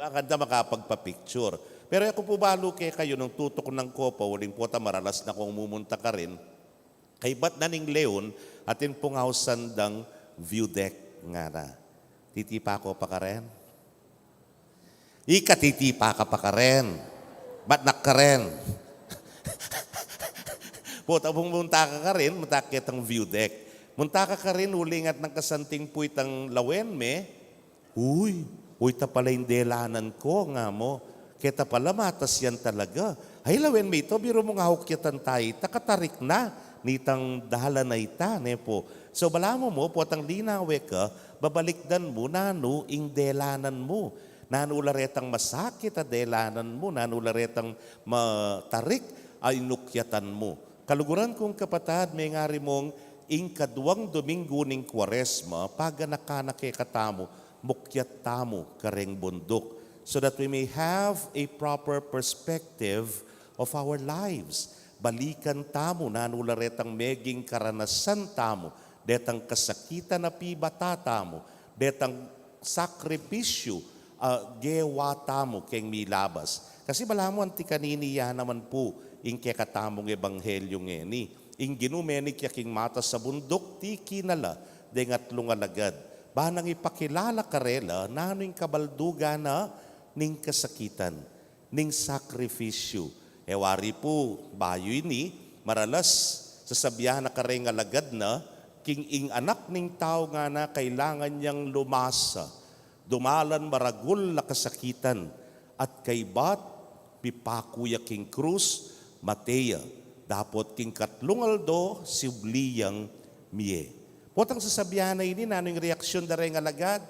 Bakit na makapagpa-picture. Pero ako po balo kayo ng tutok ng kopa, uling po maralas na kung mumunta ka rin. Kay ba't na ning leon, atin pong hausandang view deck nga na. Titipa ko pa ka rin? Titipa ka pa ka rin. Ba't nak ka rin? Puta mong munta ka rin, matakit ang view deck. Munta ka rin, ulingat ng kasanting puwitang lawen me. Uy, ta pala yung delanan ko nga mo. Kita pala matas yan talaga. Ay lawen me ito, biro mong hahukyatan tayo, takatarik na. Nitang dahala na ita, ne po. So balamo mo, potang linawe ka, babalikdan mo, nano, ing delanan mo. Nanularetang masakit a delanan mo, nanularetang matarik ay inukyatan mo. Kaluguran kong kapatad, may ngari mong ing kadwang Domingo ning Kwaresma, pag nakanake katamo, mukyat tamo kareng bundok. So that we may have a proper perspective of our lives. Balikan tamo, nanularetang meging karanasan tamo, detang kasakitan na pibata tamo, detang sakripisyo, gewa tamo keng milabas. Kasi bala mo, anti kaniniya naman po, ing kekatamong ebanghelyo ngeni. Ing ginumenik yaking mata sa bundok, ti kinala, dengat lungalagad. Banang ipakilala karela, nano'ing kabalduga na, ning kasakitan, ning sakrifisyo. Ewari po, bayo ini, maralas, sasabihan na kareng alagad na, king ing anak ning tao nga na kailangan niyang lumasa, dumalan maragul na kasakitan, at kay bat, pipakuya king krus, Matea, dapot king katlungaldo, sibliyang miye. Potang sasabihan na ini, nanong reaksyon na rin alagad?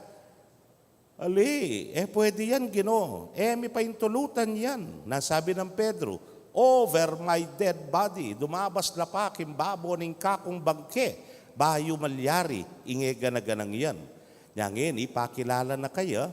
Ali, pwede yan, Ginoo. May paintulutan yan. Nasabi ng Pedro, over my dead body, dumabas na pa kimbabo ning kakong bangke, bayo malyari, ingega na ganang yan. Yang pakilala na kaya,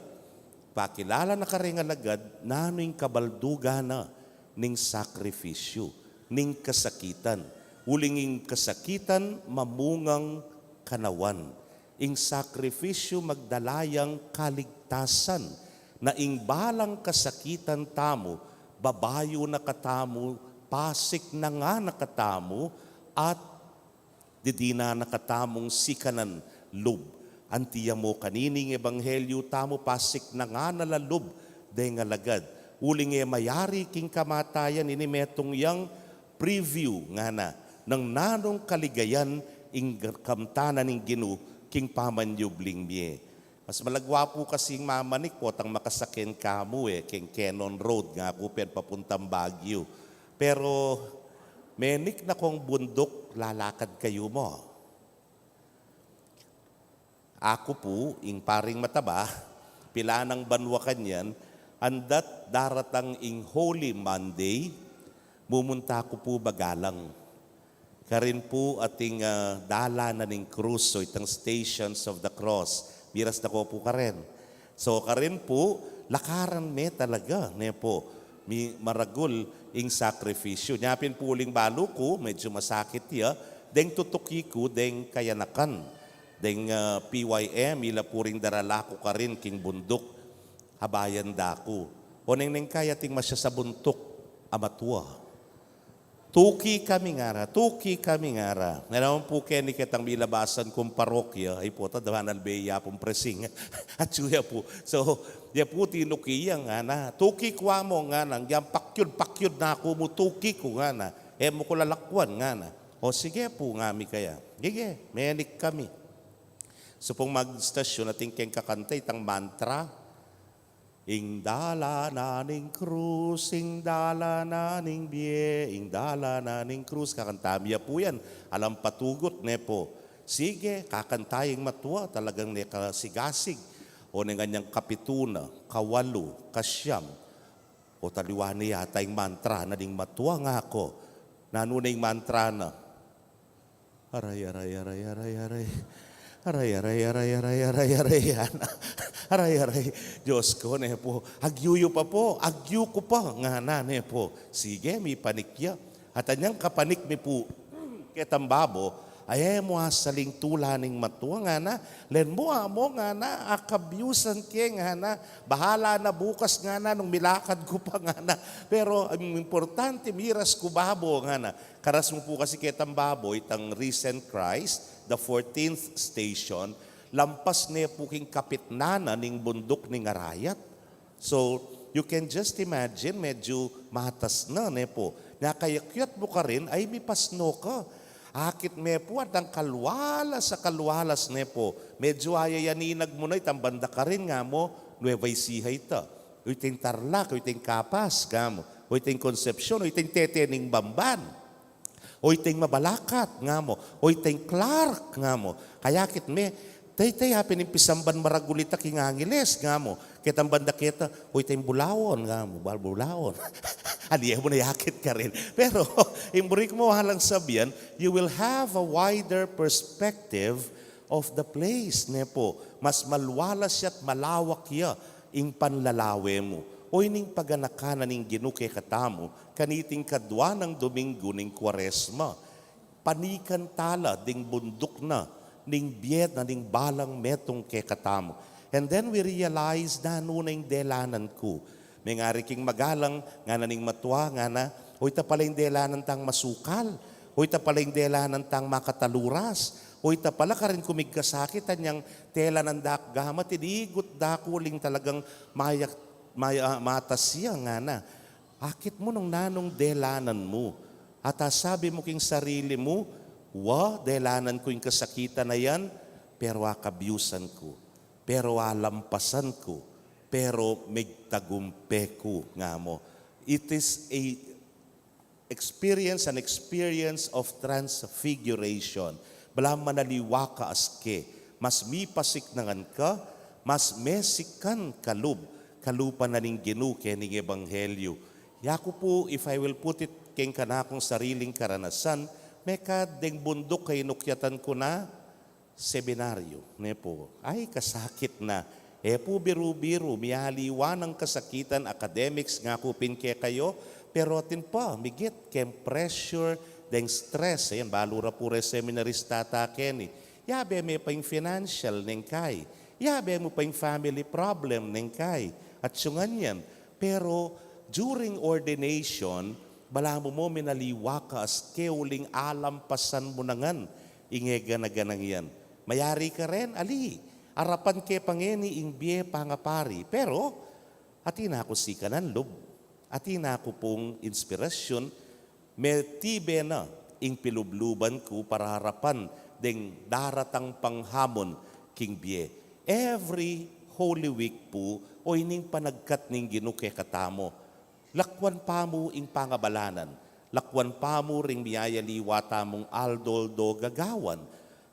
pakilala na karingalagad, nano'ing kabalduga na, ning sakrifisyo, ning kasakitan. Ulinging kasakitan, mamungang kanawan. Ing sakrifisyo magdalayang kaligtasan, na ing balang kasakitan tamo, babayo na katamo, pasik na nga nakatamo, at didina nakatamong sikanan lub. Antiya mo kanining ebanghelyo tamo pasik na nga nalalub de nga lagad. Uling mayari king kamatayan inimetong yang preview nga na ng nanong kaligayan ing kamtanan ning Ginu king pamanyubling miye. Mas malagwa po kasing mamanik po tang makasakin kamo king Cannon Road nga po papuntang Baguio. Pero menik na kong bundok lalakad kayo mo. Ako po, ing paring mataba, pila ng banwa kanyan, andat daratang ing Holy Monday, mumunta ko po bagalang. Karin po ating dala na ning krus, so itang Stations of the Cross. Biras na ko po karin. So karin po, lakaran me talaga. Ne po, maragul ing sakripisyo. Nyapin po uling balo ko, medyo masakit ya. Deng tutuki ko, deng kayanakan. Deng PYM, ila po ring darala ko karin king bundok. Habayan dako. O neng kaya ting masya sa buntok, amatwa. Tuki kami ngara. Naman po keni kitang milabasan kong parokya, ay po, tadawan albeya pong presing. At suya po. So, ya po tinukiya nga na. Tuki kwa mo nga na. Yan pakyod na ako mo. Tuki ko nga na. Mo ko lalakwan nga na. O sige po ngami kaya. Sige, menik kami. So pong mag-stasyon natin keng kakantay itang mantra. Ing dala naning krus, ing dala naning biye, ing dala naning krus. Kakantamiya po yan. Alam patugot, ne po. Sige, kakantaying matwa, talagang nekasigasig. O ng ganyang kapituna, kawalo, kasyam. O taliwani yata yung mantra na ding matwa nga ako. Nanuna yung mantra na, aray. Aray, Diyos ko, ne po. Agyuyo pa po, agyu ko pa, nga na, ne po. Sige, may panikya. At anyang kapanik mi po, ketambabo, ay mo saling tulaning matuwa nga na, len mo nga na, akabyusan ke nga na, bahala na bukas nga na, nung milakad ko pa nga na. Pero ang importante, miras ko babo nga na. Karas mo po kasi ketambabo, itang recent Christ, the 14th station, lampas niya po king kapitnana ning bundok ning Arayat. So, you can just imagine, medyo matas na ne po. Nakayakyat mo ka rin, ay may pasno ka. Akit me po at ang kalwalas ne po. Medyo ayayaninag mo na itang banda ka rin nga mo, Nueva Ecija ita. Uiting Tarlac, uiting Kapas, gamo. Uiting Concepcion, uiting Tetening Bamban. Uiting Mabalakat, nga mo. Uiting Clark, nga mo. Kayakit me, tay hapin yung pisamban maragulita king Angeles, nga mo. Kitang banda kita, uiting Bulawon, nga mo. Bulawon. Aliya mo na yakit ka rin. Pero, imburi ko mo halang sabihan, you will have a wider perspective of the place, ne po. Mas malwalas at malawak ya, ing panlalawe mo. O ining paganakanan ning ginuke katamo, kaniting kadwa ng Domingo ning Kwaresma. Panikan tala ding bundok na, ning biyet na ning balang metong ke katamo. And then we realize na nunang delanan ko. May ngari king magalang, nga na ning matwa, nga na, o ita pala yung delanan tang masukal, o ita pala yung delanan tang makataluras, o ita pala ka rin kumigkasakit, anyang tela ng dakgama, tinigot dakuling talagang matas siya nga na. Akit mo nung nanong delanan mo. At sabi mo king sarili mo, delanan ko yung kasakitan na yan, pero akabyusan ko. Pero alampasan ko. Pero migtagumpe ko nga mo. It is an experience of transfiguration. Bala manaliwa ka aske. Mas mipasik nangan ka, mas mesikan kalub. Kalupa na ning Ginu kening ebanghelyo. Yaku po, if I will put it keng kanakong sariling karanasan, meka deng bundok kay nukyatan ko na seminaryo. Ne po, ay kasakit na. Po biru-biru, miyaliwa ng kasakitan, academics nga po pinke kayo, pero atin pa, migit kem pressure, deng stress. Ayan, balura po seminarista ta keni. Yabe may pa yung financial neng kay. Yabe mo pa yung family problem neng kay. At sungan yan. Pero during ordination, bala mo minaliwa ka as keuling alampasan mo nangan. Ingega na ganang yan. Mayari ka rin, ali. Arapan ke pangeni ing biye pangapari. Pero, atin ako si kananlob. Atin ako pong inspirasyon. May tibe na ing pilubluban ko para harapan ding daratang panghamon king biye. Every Holy Week po, o ining panagkat ning ginuke katamo. Lakwan pa mo ing pangabalanan. Lakwan pa mo ring biyaya liwata mong aldoldo gagawan.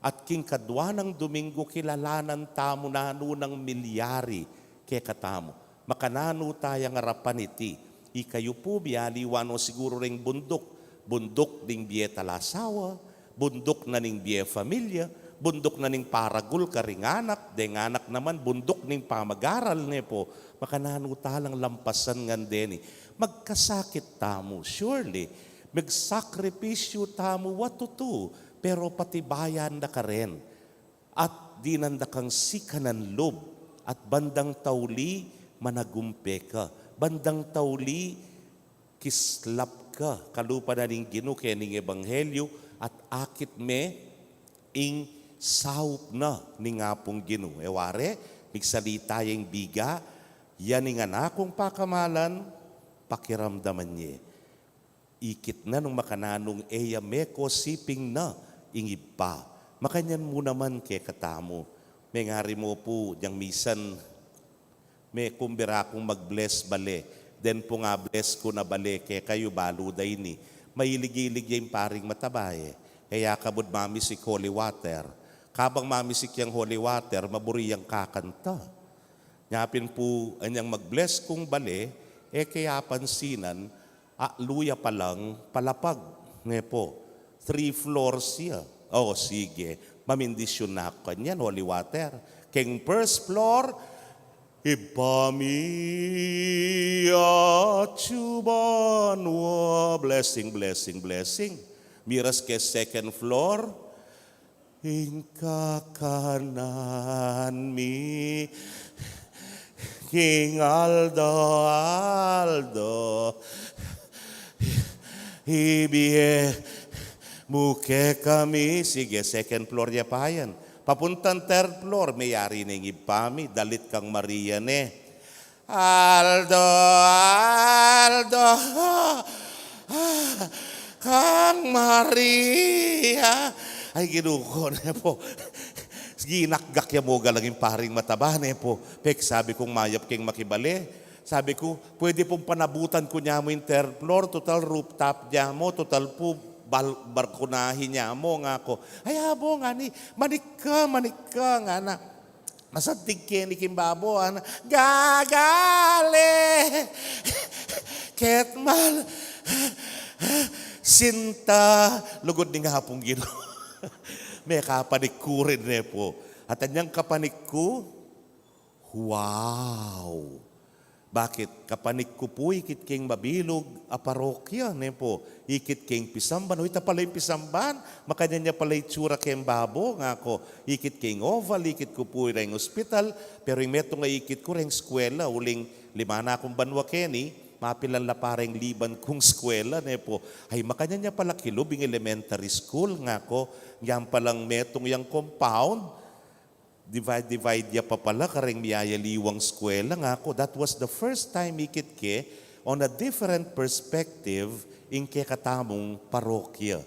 At king kadwa ng Domingo kilalanan tamo na nunang milyari ke katamo. Makanano tayang harapan iti. Ikayo po biyaliwano siguro ring bundok. Bundok ning biye talasawa. Bundok na ning biye familia. Bundok na ning paragul karing anak. Deng anak naman bundok ning pamagaral ne po. Makanano talang lampasan nga deni. Magkasakit tamo, surely. Magsakripisyo tamo, what to do? Pero patibayan na ka rin. At dinanda kang sikanan lob. At bandang tauli, managumpe ka. Bandang tauli, kislap ka. Kalupa na ning ginuke ning ebanghelyo. At akit me, ing saup na ning apong ginu. Eware, migsalita yung biga, yan ing anakong pakamalan, pakiramdaman niya. Ikit na nung makananong eya meko siping na ingib pa. Makanyan mo naman ke katamo. May ngari mo po, diyang misan, may kumbira kong mag-bless bale. Then po nga bless ko na bale, ke kayo baluday ni. Mahilig-ilig yung paring matabaye. Kaya kabud mamisik holy water. Kabang mamisik yung holy water, maburi yung kakanta. Nyapin po, anyang mag-bless kong bale, kaya pansinan, luya pa lang, palapag. Nga po, 3 floors siya. Oh, sige. Mamindisyon na ako kanyan, holy water. King first floor, Ibami Achubanwa. Blessing, blessing, blessing. Miras ke second floor, Inka kanan mi, King Aldo, Aldo. Ibiye, muke kami. Sige, second floor niya pa yan. Papuntang third floor, may yari ng ipami. Dalit kang Maria ne. Aldo, Aldo, Kang Maria. Ay, ginuko na po. Ginakgak ya mo galangin paring mataba na po. Pek, sabi kong mayap king makibali. Sabi ko, pwede pong panabutan ko niya mo yung third floor, total rooftop niya mo, total po barkunahin niya mo nga ako. Ay, abo nga ni, manik ka nga na. Masantig ni Kimbabo, gagale, ketmal, sinta, lugod ni nga hapong gino. May kapanik ko rin po. At anyang kapanik ko, wow! Bakit? Kapanik ko po, ikit king mabilog, a parokya, po. Ikit king pisamban. O, ita pala yung pisamban. Makanya niya pala yung tsura king babo, nga ko. Ikit king oval, ikit ko po yung hospital. Pero yung meto nga ikit ko rin skwela. Uling 5 na akong banwa keni, mapilan la parang liban kong skwela, po. Ay, makanya niya pala kilubing elementary school, nga ko. Yan palang metong yung compound. Divide ya pa pala kareng miyayaliwang skwela nga ako. That was the first time ikit ke on a different perspective in ke katamong parokya.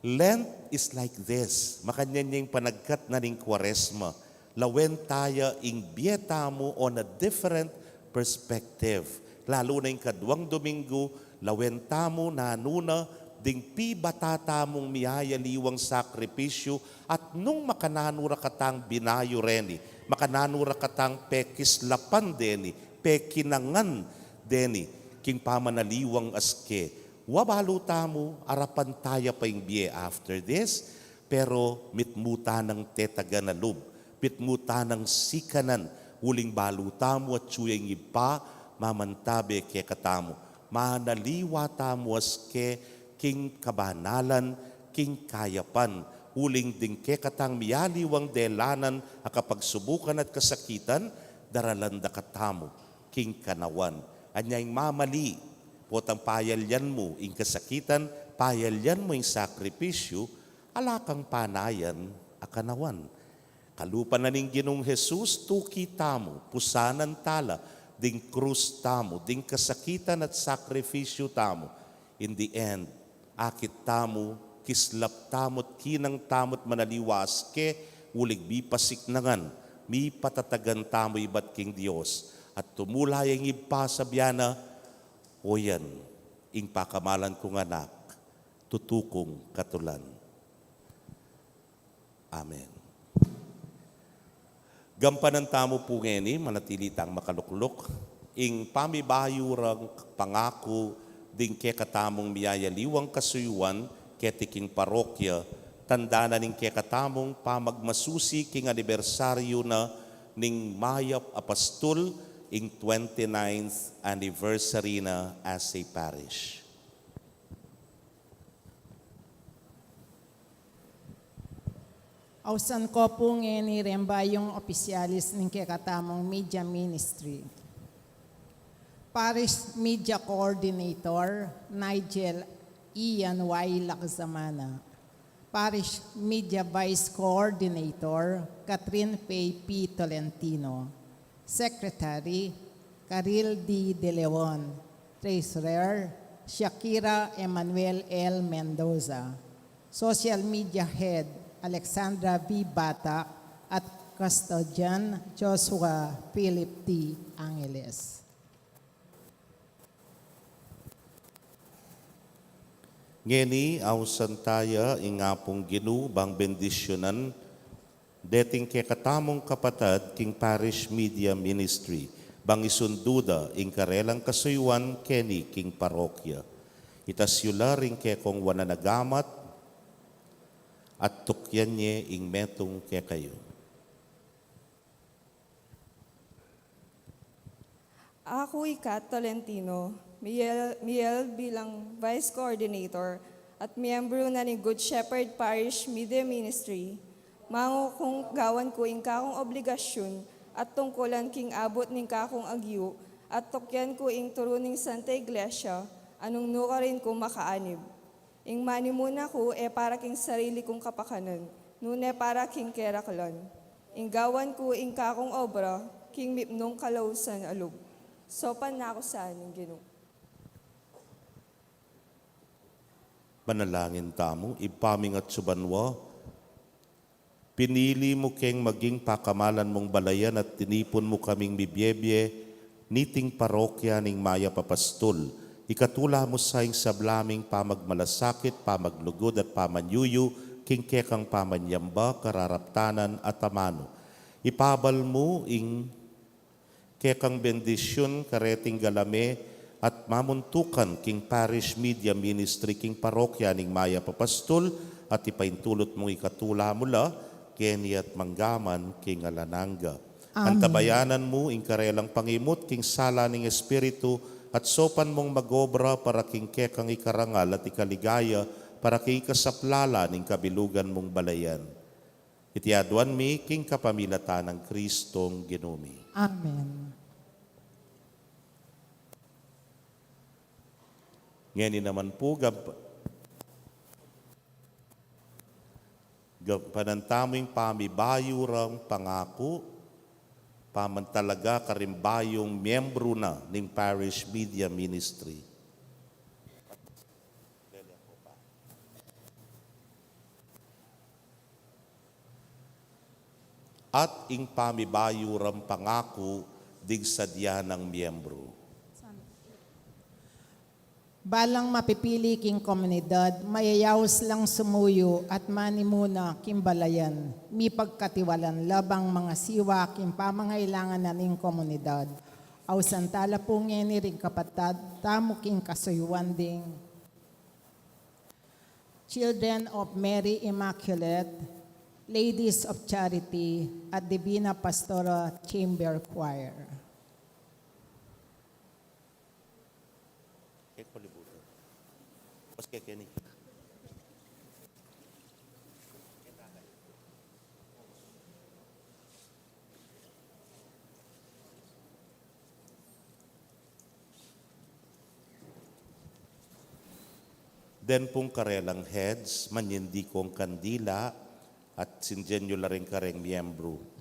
Lent is like this. Makanyan yung panagkat na ning Kwaresma. Lawen tayo ing bieta mo on a different perspective. Lalo na yung kadwang Domingo, lawen tamo na nuna ding pi batata mong miyayaliwang sakripisyo at nung makananura katang binayo reni, makananura katang pekislapan deni, pekinangan deni, king pamanaliwang aske. Wabaluta mo, arapan tayo pa yung biye after this, pero mitmuta ng tetaga na lub, mitmuta ng sikanan, huling baluta mo at tsuyang ipa, mamantabe ke katamo. Manaliwa tamo aske, king kabanalan, king kayapan, uling ding kekatang miyaliwang delanan, akapagsubukan at kasakitan, daralanda katamo, king kanawan. Anyang mamali, potang payalyan mo, ing kasakitan, payalyan mo ing sakripisyo, alakang panayan, akanawan. Kalupan na ning Ginong Jesus, tuki tamo, pusanan tala, ding krus tamo, ding kasakitan at sakripisyo tamo. In the end, akit tamo, kislap tamot, kinang tamot manaliwas, ke ulig mi pasiknangan, mi patatagan tamo ibat king Diyos, at tumulay ang ipasabiyana, o yan, ing pakamalan kong anak, tutukong katulan. Amen. Gampanan tamo po ngeni, manatilitang makaluklok, ing pamibayurang pangako, ding kekatamong miyayaliwang kasuyuan, ketiking parokya, tanda na ning kekatamong pamagmasusi king anibersaryo na ning Mayap Apostol, ing 29th anniversary na as a parish. Ausan ko po ngeni rembayong opisyalis ng kekatamong media ministry. Parish Media Coordinator, Nigel Ian Y. Lakzamana. Parish Media Vice Coordinator, Catherine P. Tolentino. Secretary, Caril D. De Leon. Treasurer, Shakira Emmanuel L. Mendoza. Social Media Head, Alexandra V. Batak at Custodian Joshua Philip T. Angeles. Ngeni, awsan taya ingapong ginu bang bendisyonan, deting kekatamong kapatad king Parish Media Ministry, bang isunduda ing karelang kasuyuan keni king parokya. Itasyula ring kekong wananagamat, at tukyan niya ing metong ke kayo. Ako Kat Tolentino, Miel bilang Vice Coordinator at miyembro na ni Good Shepherd Parish Media Ministry, mango kung gawan ko ing kakong obligasyon at tungkulan king abot ning kakong agyo at tukyan ko ing turuning Santa Iglesia, anong nuka rin ko makaanib. Ing manimuna ko para king sarili kong kapakanan, nune para king keraklon. Ing gawan ko ing kakong obra, king mipnong kalausan alug. Sopan na ako sa aning Ginoo. Manalangin tamo, ipaming at subanwa, pinili mo keng maging pakamalan mong balayan at tinipon mo kaming bibyebye, niting parokya ning Mayap Apostol. Ikatula mo sa ing sablaming pamagmalasakit, pamaglugod at pamanyuyu, king kekang pamanyamba, kararaptanan at tamano. Ipabal mo ing kekang bendisyon, kareting galame, at mamuntukan king Parish Media Ministry, king parokya ning Mayap Apostol, at ipaintulot mong ikatula mula, keni at manggaman, king alananga. Antabayanan mo ing karelang pangimot, king sala ning Espiritu, at sopan mong magobra para king kekang ikarangal at ikaligaya para kay kasaplala ning kabilugan mong balayan. Itiaduan mi king kapamilatan ng Kristong Ginumi. Amen. Ngayon naman po, panantaming pamibayurang pangako, pamantalaga karimbayong miyembro na ng Parish Media Ministry. At ing pamibayurang pangako dig sadya ng miyembro. Balang mapipili king komunidad, mayayaws lang sumuyo at manimuna kimbalayan, mi pagkatiwalan labang mga siwa kim pamangailangan na ning komunidad. Aw santala po ngeni ring kapatad, tamo king kasuyuan ding. Children of Mary Immaculate, Ladies of Charity, at Divina Pastora Chamber Choir. Den pong karelang heads, manyindi kong kandila, at sinjenyo la rin kareng miyembro.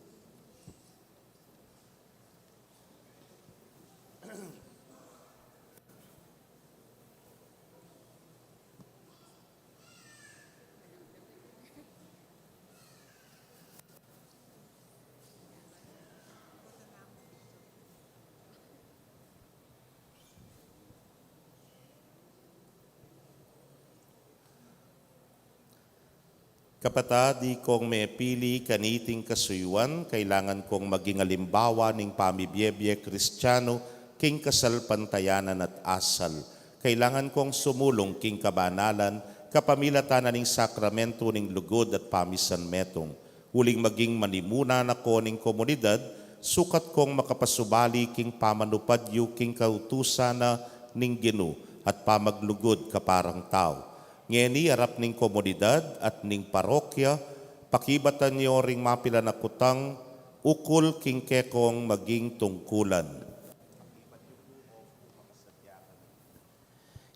Kapatadi, kung may pili kaniting kasuyuan, kailangan kong maging alimbawa ng pamibiyebye Kristiyano king kasalpantayanan at asal. Kailangan kong sumulong king kabanalan, kapamilatanan ng sakramento ng lugod at pamisan metong. Huling maging manimunan ako ng komunidad, sukat kong makapasubali king pamanupadyo king kautusana ng Ginu at pamaglugod kaparang tao. Ngeni arap ning komunidad at ning parokya, pakibatan niyo ring mapila na kutang ukol king kekong maging tungkulan.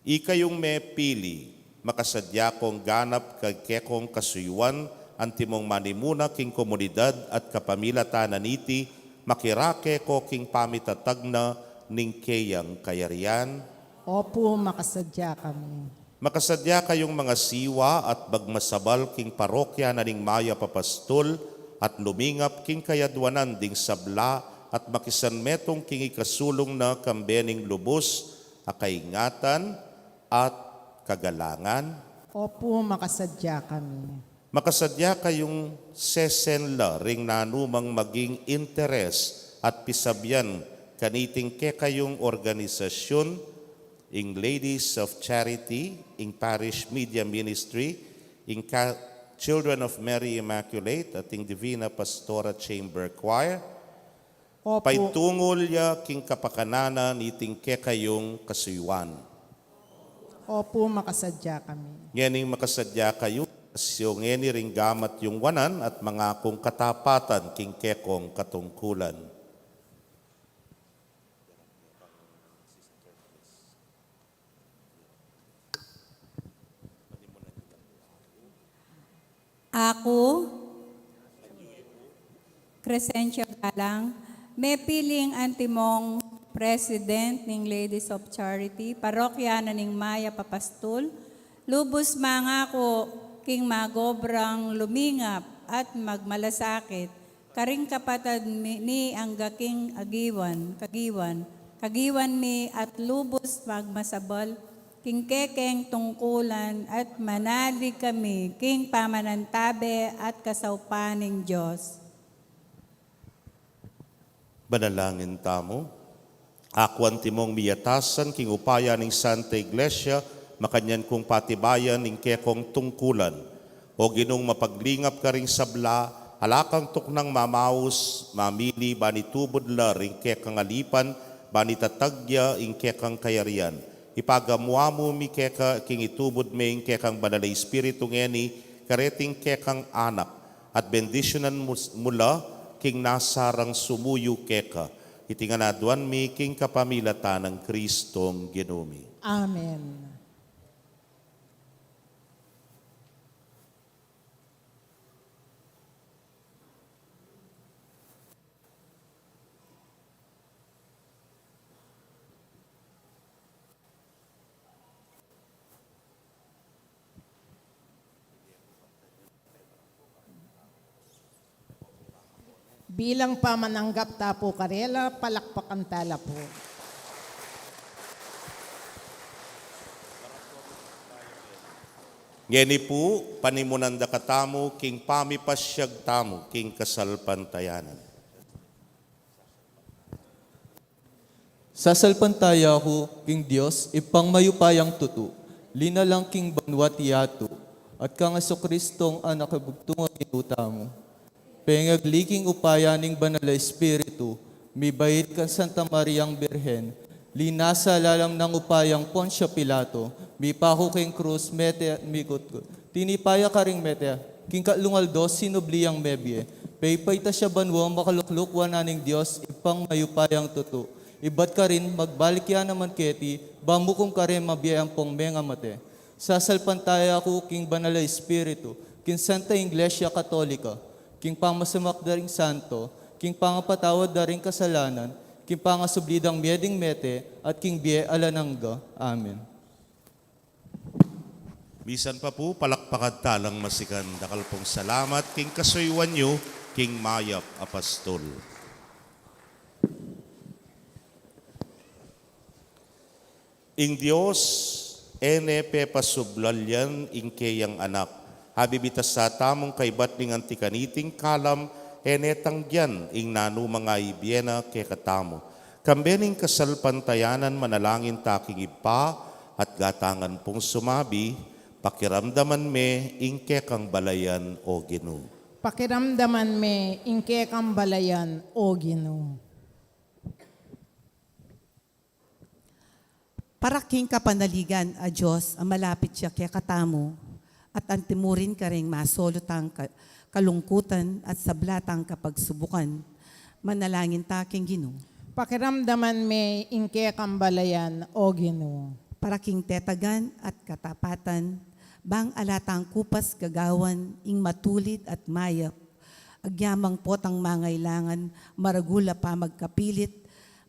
Ikayong may pili, makasadya kong ganap kag kekong kasuyuan, antimong manimuna king komunidad at kapamilatanan iti, makirake ko king pamitatagna ning keyang kayarian. Opo, makasadya kami. Makasadya kayong mga siwa at bagmasabal king parokya na ning Maya Papastol at lumingap king kayadwanan ding sabla at makisanmetong king ikasulong na kambening lubos, akaingatan at kagalangan. Opo, makasadya kami. Makasadya kayong sesenla ring nanumang maging interes at pisabyan kaniting ke kayong organisasyon, ing Ladies of Charity, ing Parish Media Ministry, ing Children of Mary Immaculate, at ing Divina Pastora Chamber Choir, Opo, paitungol ya king kapakananan iting ke kayong kasuyuan. opo, makasadya kami. Ngening makasadya kayo, asyo ngeni ring gamat yung wanan at mga kong katapatan king kekong katungkulan. Ako, Crescencio Galang, may piling antimong President ng Ladies of Charity, parokya na ning Maya Papastol, lubos mga ko king magobrang lumingap at magmalasakit, karing kapatad ni ang gaking kagiwan mi at lubos magmasabal, king kekeng tungkulan at manali kami, king pamanantabe at kasaupaning Diyos. Banalangin tamo. Ako ang timong miyatasan king upaya ng Santa Iglesia, makanyan kong patibayan ng kekong tungkulan. O ginong mapaglingap ka ring sabla, halakang tuknang mamaus, mamili bani tubod la ring kekang alipan, bani tatagya ing kekang kayarian. Ipagamuamu mi keka king itubod me ing kekang banalay espiritu ngeni, kareting kekang anak, at bendisyonan mula king nasarang sumuyo keka. Itinganaduan mi king kapamilatan ng Kristong Ginumi. Amen. Bilang pamananggap tapo karela, palakpakan tala po. Ngeni po, panimunanda katamo, king pamipasyag tamo, king kasalpantayanan. Sasalpantaya ko, King Diyos, ipang mayupayang tutu, linalang King Banwat Yato, at kang Kristong anak kabugtungan inuta mo. Pengagliking upaya ning Banal na Espiritu, mibait kan Santa Mariang Birhen, linasa lalam ng upayang Poncio Pilato, mipako king krus, mete at mikot ko. Tinipaya ka ring mete, king kalungaldos sinubliyang mebye, paypay ta siya banwa makaluklukwa na ning Diyos, ipang mayupayang tutu. Ibat ka rin, magbalik yan naman keti, bamukom ka rin mabiyayang pong menga mate. Sasalpantaya ko king Banal na Espiritu, kin Santa Iglesia Katolika, king pangmasamak daring santo, king pangapatawad daring kasalanan, king pangasublidang mieding mete, at king bie alanangga. Amen. Bisan pa po, palakpakan talang masikan. Dakal pong salamat, king kasuywan nyo, king mayap apastol. Ing Diyos, ene pepasublalyan, ing keyang anak. Habibitas sa tamong kaibat ning antikaniting kalam, ene tangyan, ing nanu mga ibiena ke katamo. Kambening kasalpantayanan manalangin taking ipa, at gatangan pong sumabi, pakiramdaman me, ing kekang balayan o Ginoo. Pakiramdaman me, ingke kang balayan, o Ginoo. Para king kapanaligan a Diyos, ang malapit siya kaya katamo, at antimurin ka rin masolotang kalungkutan at sablatang kapagsubukan. Manalangin taking Ginoo. Pakiramdaman me, ingke kang balayan, o Ginoo. Para king tetagan at katapatan, bang alatang kupas gagawan, ing matulit at mayap, agyamang potang mangailangan, maragula pa magkapilit,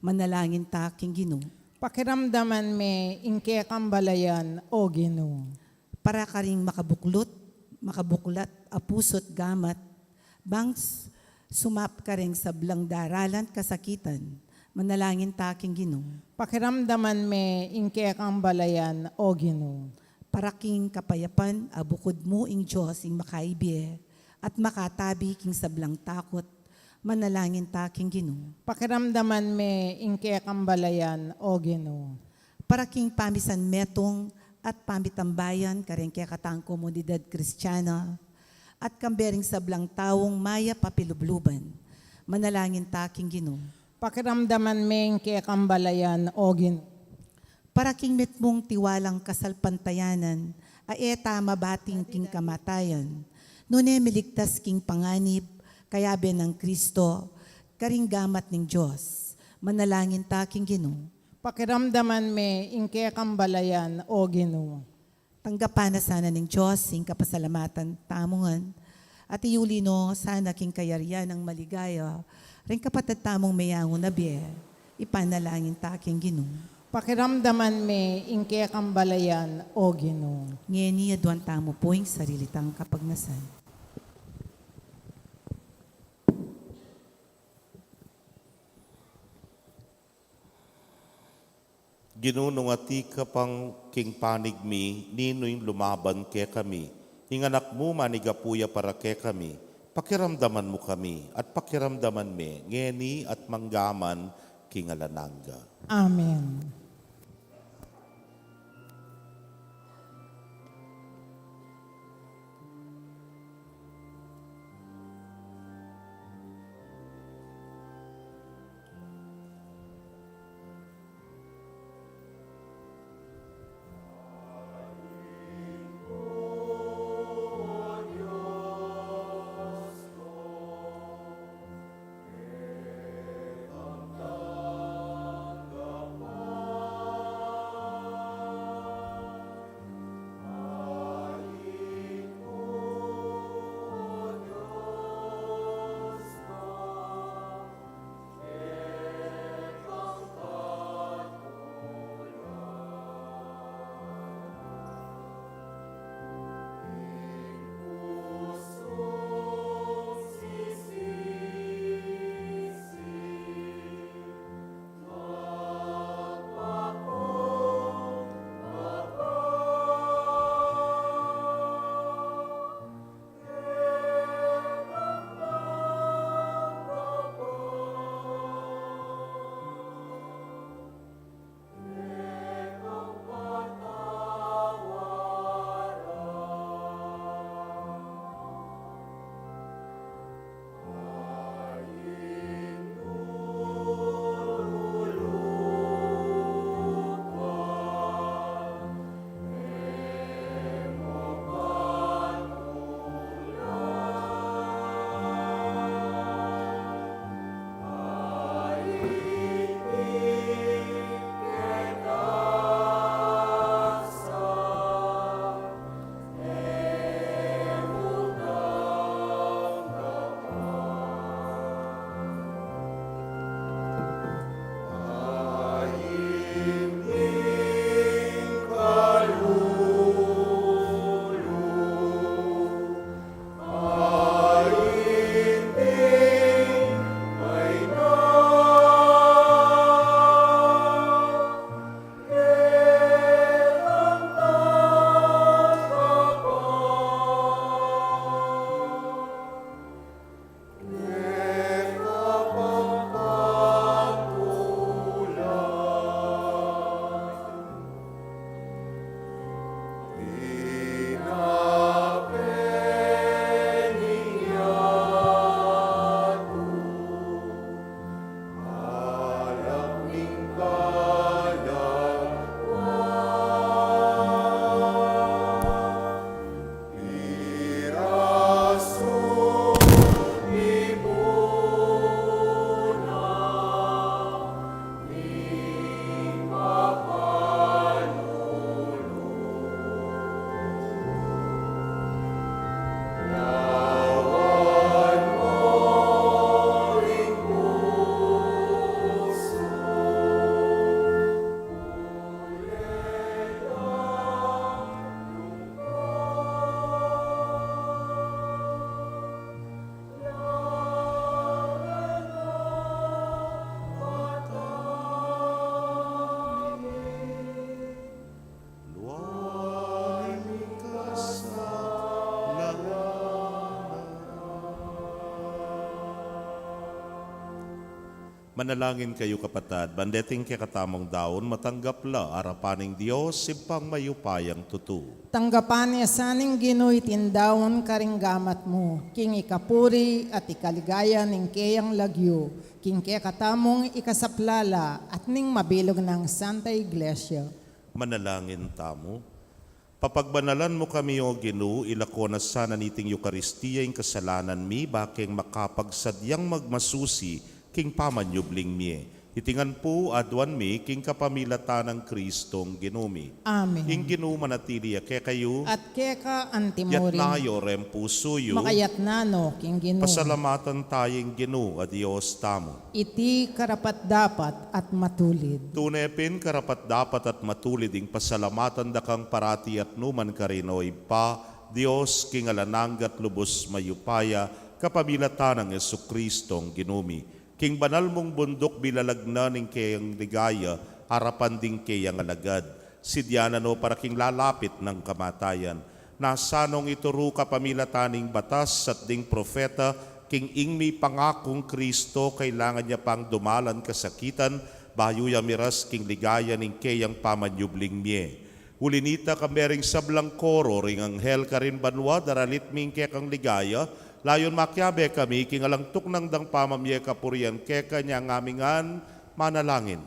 manalangin taking Ginoo. Pakiramdaman me, ingke kang balayan, o Ginoo. Para ka ring makabuklat, apusot gamat, bang sumap ka ring sablang daralan kasakitan, manalangin taking Ginoo. Pakiramdaman me, ingke kang balayan, o Ginoo. Para king kapayapan, abukod mo ing Diyos ing makaibie, at makatabi king sablang takot, manalangin taking Ginoo. Pakiramdaman me, ingke kang balayan, o Ginoo. Para king pamisan metong at pamitambayan kareng kaya katang komunidad kristyana, at kambering sablang tawong maya papilubluban, manalangin taking Ginoo. Pakiramdaman me, ingke kang balayan, o Ginoo. Para king mitmong tiwalang kasalpantayanan, aeta mabating king kamatayan, nune miligtas king panganib, kayabe ng Kristo, karinggamat ng Diyos, manalangin taking Ginoo. Pakiramdaman me, ingke kang balayan, o Ginoo. Tanggapan na sana ng Diyos, ing kapasalamatan tamungan, at iuli no, sana king kayarian ng maligaya, ring kapatid tamong mayangon na biye, ipanalangin taking Ginoo. Pakiramdaman me, ingke kang balayan, o Ginoo. Ngeni aduan tamo po ing sarilitang kapagnasan. Ginunong ati ka pang king panigmi, nino'y lumaban ke kami. Inganak mo manigapuya para ke kami. Pakiramdaman mo kami, at pakiramdaman me, ngeni at manggaman, king alanangga. Amen. Manalangin kayo kapatad, bandeting kay katamong daon, matanggap la arapaning Diyos, simpang mayupayang tutu. Tanggapan niya saning Ginoy tindawon karinggamat mo, king ikapuri at ikaligaya ning kayang lagyo, king kaya katamong ikasaplala at ning mabilog ng Santa Iglesia. Manalangin tamo. Papagbanalan mo kami o Ginoo, ilako na sana niting Eukaristiya yung kasalanan mi, baking makapagsadyang magmasusi, king pamanyubling mi. Itingan po adwan mi, king kapamilata ng Kristong Ginumi. Amen. Ing Ginoo manatili kay kayo, At keka yat antimurin, nayo rem pusuyo, makayat nano, king Ginoo. pasalamatan tayong Ginoo, a Diyos tamo. Iti karapat dapat at matulid. Tunepin karapat dapat at matulid ing pasalamatan da kang parati at numan karinoy pa, Diyos king alananggat lubos mayupaya, kapamilatan ng Jesukristong Ginumi. King banal mong bundok bilalagna ning kayang ligaya, harapan ding kayang alagad. Sidyanan o para king lalapit ng kamatayan. Nasanong ituro kapamilataning batas at ding profeta, king ingmi pangakong Kristo, kailangan niya pang dumalan kasakitan, bayo ya miras king ligaya ning kayang pamanyubling miye. Ulinita kamering sablang koro, ring anghel karin banwa, daralit ming kekang ligaya, layon makyabe kami, kingalangtok ng dang pamamye kapurian, keka niya ngamingan, manalangin.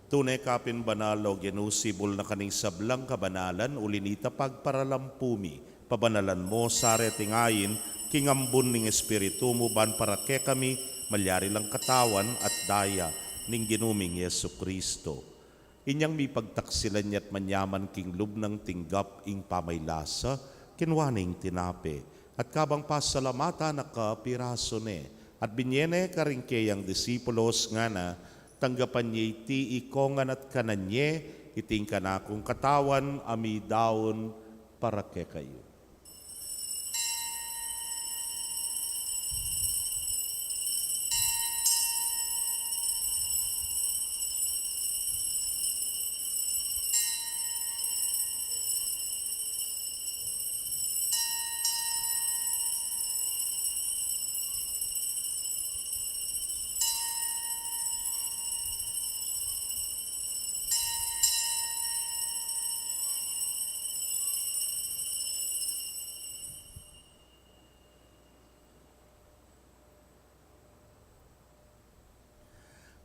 Tunay kapin banalo, genusibol na kaning sablang kabanalan, ulinita pagparalampumi, pabanalan mo, sare tingayin, kingambun ning espiritu mo, ban para ke kami, malyari lang katawan at daya, ning ginuming Yesu Kristo. Inyang mi pagtaksilan niya't manyaman king lubnang tinggap ing pamaylasa, kinwaning tinape, at kabang pasalamata na kapiraso ne, at binyene karingkeyang disipulos nga na, tanggapan niya iti ikongan at kananye, iting kanakong katawan, ami daon para ke kayo.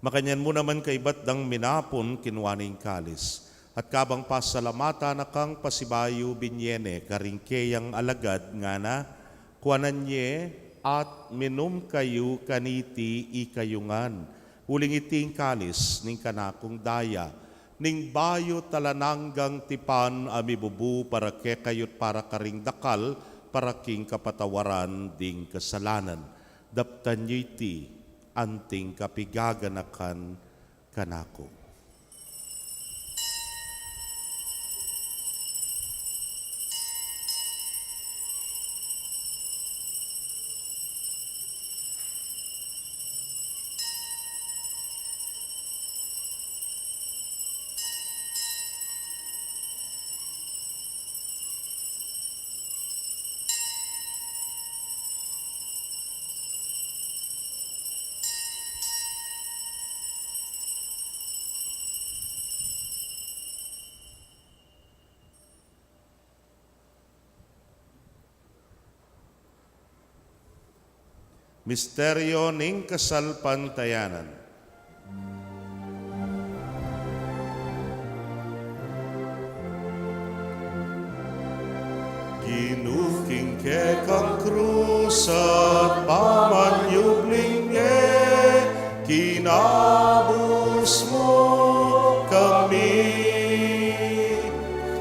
Makanyan mo naman kay batdang minapon kinwaning kalis. At kabang pasalamata na kang pasibayo binyene karingkeyang alagad nga na, kuananye at minum kayo kaniti ikayungan. Uling iting kalis ning kanakong daya, ning bayo talananggang tipan amibubu para ke kayot para karing dakal, para king kapatawaran ding kasalanan. Daptan niyo iti anting kapigaganakan kanako. Misteryo ning kasalpantayanan. Ginuking kang krus at pamanyubling kinabus mo kami.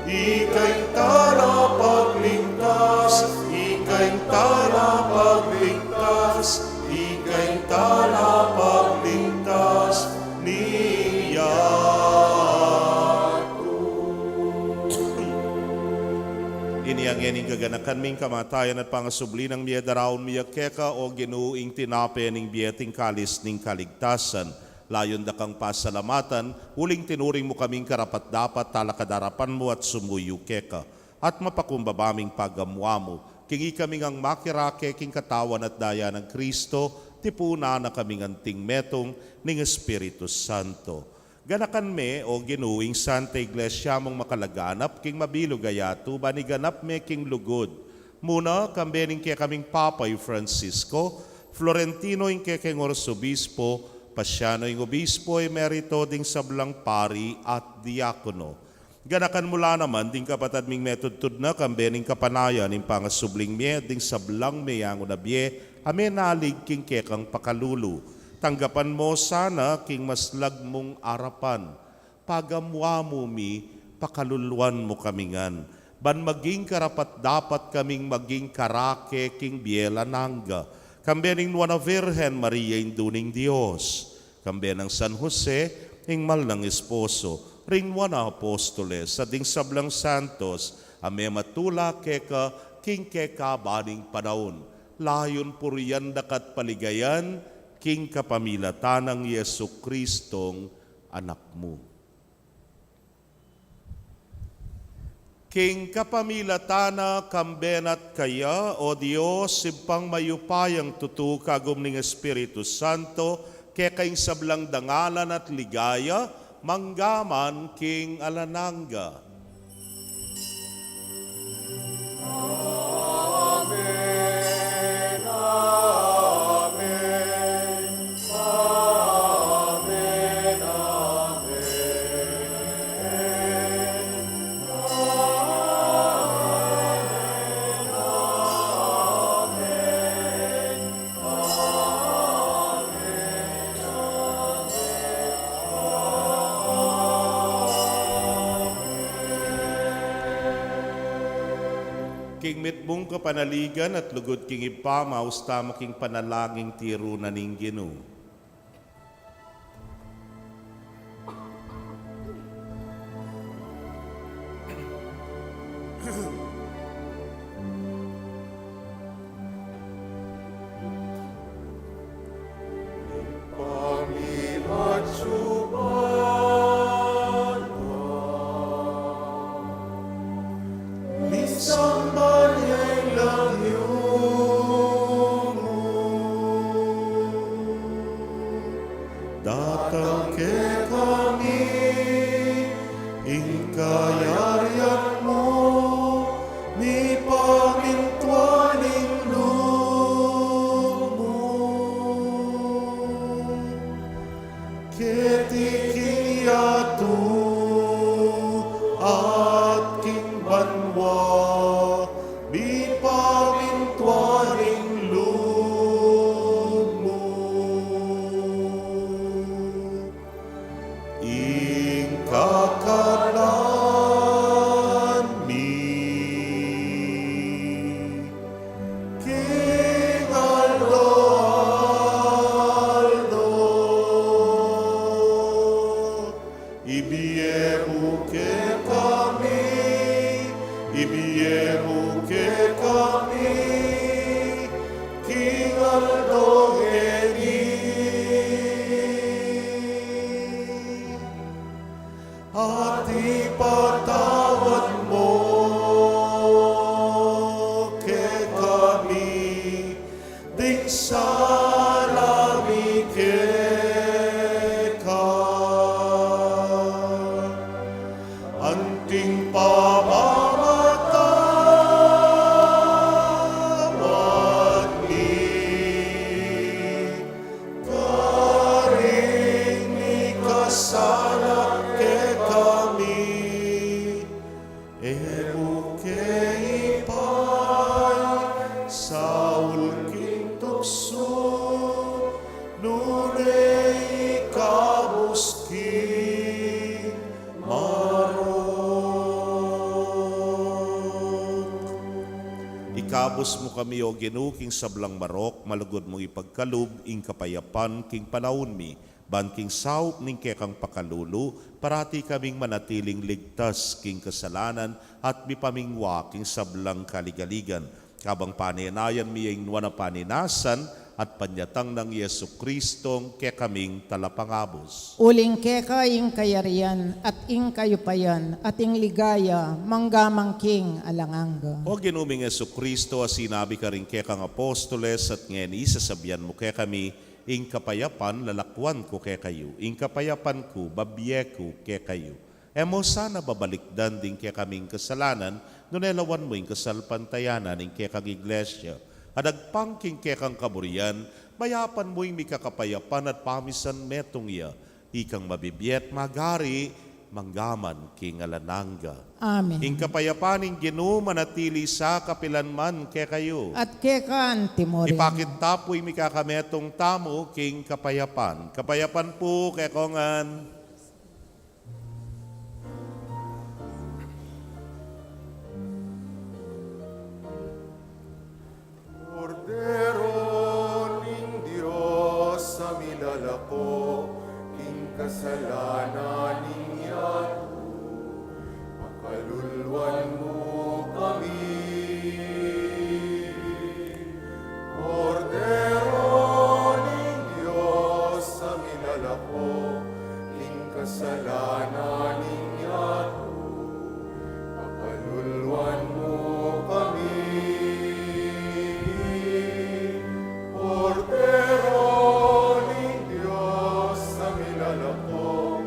Ika'y tala pagligtas, ika'y tala pagligtas, ika'y tala pagligtas niya. Iniangyaning gaganakan ming kamatayan at pangasubli ng miya daraon miya keka o ginuing tinape ning biyeting kalis ning kaligtasan. Layon da kang pasalamatan, uling tinuring mo kaming karapat dapat talakadarapan mo at sumuyo keka. At mapakumbabaming pagamwa mo, kingi kaming ang makirake king katawan at daya ng Kristo, tipuna na kaming anting metong ning Espiritu Santo. Ganakan me o ginuing Santa Iglesia mong makalaganap king mabilo gayato baniganap me king lugod. Muna kambening kaya kaming Papay Francisco, Florentino ing kaya king Orsobispo, Pasyano ing Obispo Emerito ding sablang pari at diakono. Ganakan mula naman ding kapatad ming metod-tud na kambening kapanayan ing pangasubling me ding sablang meyango na bie, ame nalig king kekang pakalulu. Tanggapan mo sana king maslag mong arapan. Pagamwa mo mi, pakaluluan mo kamingan. Ban maging karapat dapat kaming maging karake king biela nangga. Kambening nuana Virgen Maria induning Dios. Kambenang San Jose, ing mal ng esposo. Ring nuana apostoles, sa ding sablang santos, ame matula keka king keka baning panahon. Layon puriyan dakat paligayan, king kapamilatan ng Yesu Kristong anak mo. King kapamilatana kambenat kaya, o Diyos, simpang mayupayang tutu kagum ning Espiritu Santo, kaya kayong sablang dangalan at ligaya, manggaman king alananga. King mitmong kapanaligan at lugod king ipamaus tamo king panalangin tiro na ning Ginoo. Datang ke kami, ingkayarian mo, ni pamintuaning lumo. Ketiking yatu at king banwa, ni pamintuaning lumo. Kakalan mi King Aldo ibiemu ke kami King Aldo at ipatawad mo ke kami, ding salami ke ka. Anting pamamatawad ni ipay sa ulking tukso, nunay ikabuski marok. Ikabos mo kami o Ginoo king sablang marok, malugod mong ipagkalub, ing kapayapan king panahon mi, ban king saup ning kekang pakalulu, parati kaming manatiling ligtas king kasalanan at mipamingwa king sablang kaligaligan. Kabang paninayan mi ing nuwa na paninasan at panyatang ng Yesu Kristong kekaming talapangabos. Uling keka ing kayarian at ing kayupayan at ing ligaya manggamang king alanganga. O ginuming Yesu Kristo, sinabi ka rin kekang apostoles at ngeni sasabihan mo kekami, ing kapayapan lalakwan ko kayo, ing kapayapan ko babye ko kayo. Emo sana babalikdan din kaming kasalanan, nunelawan mo ing kasalpantayanan ing kekang iglesia. Adagpangking kekang kaburian, mayapan mo ing mikakapayapan at pamisan metong iya, ikang mabibiyet magari, manggaman king alananga. Amen. Ing kapayapan ing Ginoo manatili sa kapilanman kayo. At keka antimorin. Ipakit tapoy mikakametong tamo king kapayapan. Kapayapan po kekongan. Cordero ning Diyos sa milalako, king kasalanan ning yato, makalulwan mo kami. Cordero ning Diyos sa milalako, king kasalanan ning yato, makalulwan mo kami. Cordero ning Diyos sa milalako,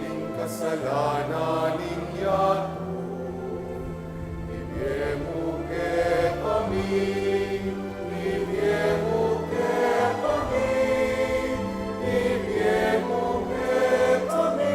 king kasalanan ning yato, ibiyemo ke kami, ibiyemo ke kami, ibiyemo ke kami.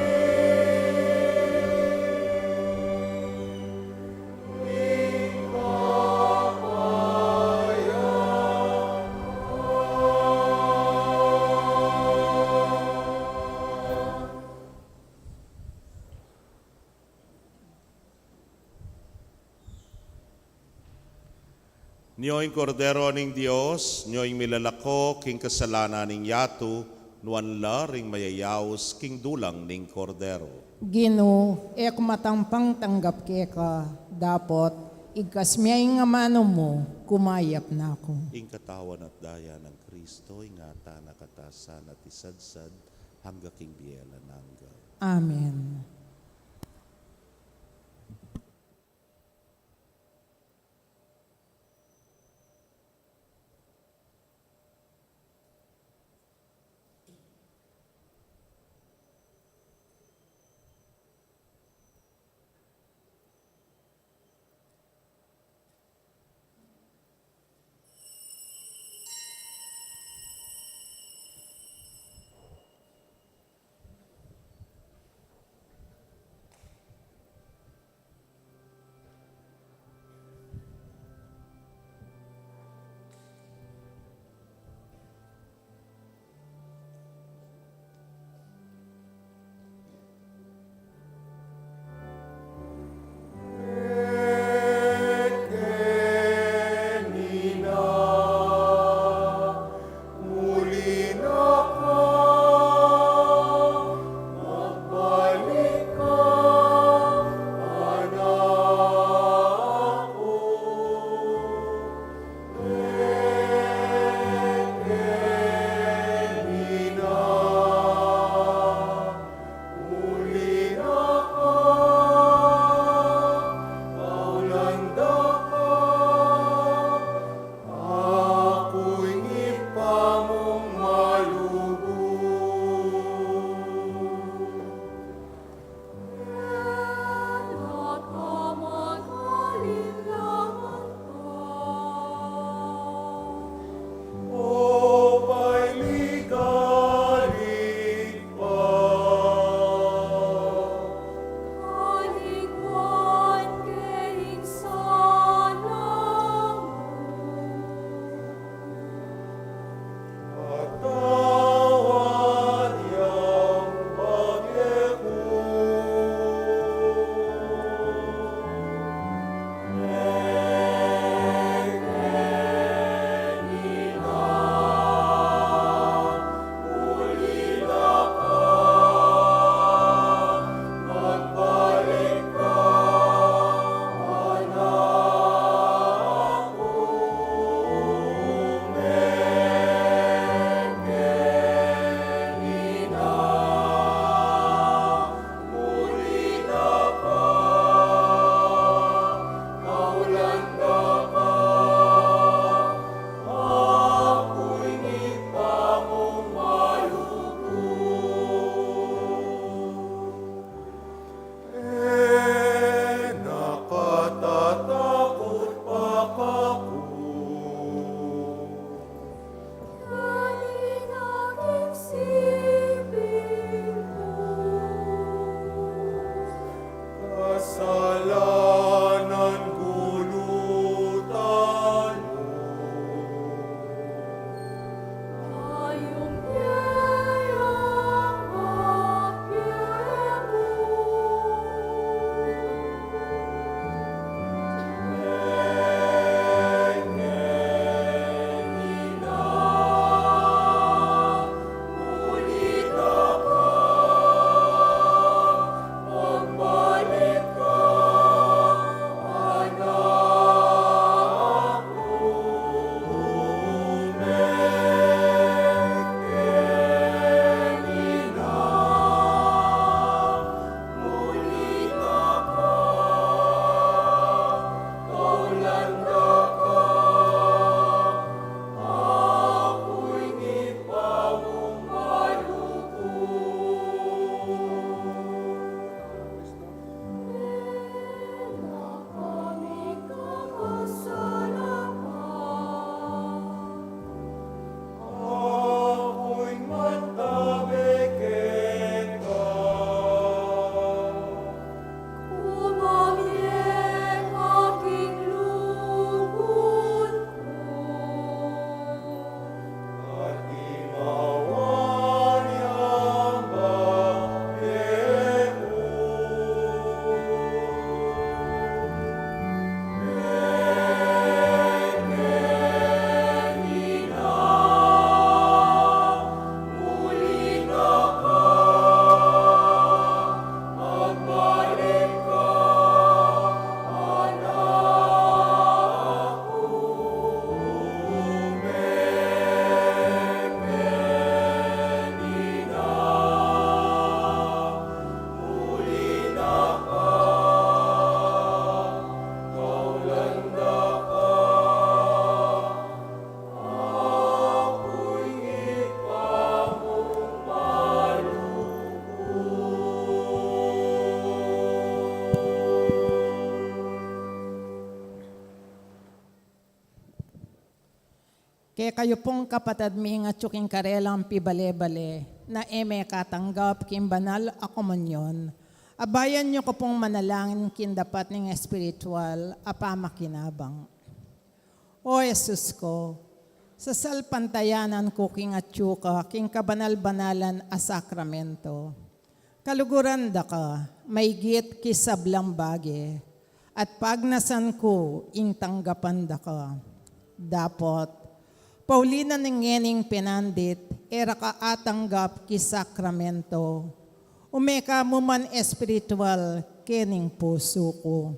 Niyo'y kordero ning Dios, niyo'y milalako king kasalanan ning yato, nuan la ring mayayaos king dulang ning kordero. Ginoo, ek matampang tanggap keka, dapot igkasmiyay nga mano mo, kumayap na ako. Ing katawan at daya ng Kristo, ingata nakatasan at isadsad, hangga king biyela nangga. Amen. Kaya kayo pong kapatid mi nga tsuking karelang pibale-bale na eme katanggap kin banal a komunyon. Abayan nyo ko pong manalangin kin dapat ng espiritual apamakinabang. O Jesus ko, sa salpantayanan ko king atsuka king kabanal-banalan a sakramento. Kaluguran da ka, may git kisablang bage, at pagnasan ko ing tanggapan da ka. Dapat Paulina ng ngening pinandit, era ka atanggap ki sakramento. Umeka mo man espiritual, kening puso ko.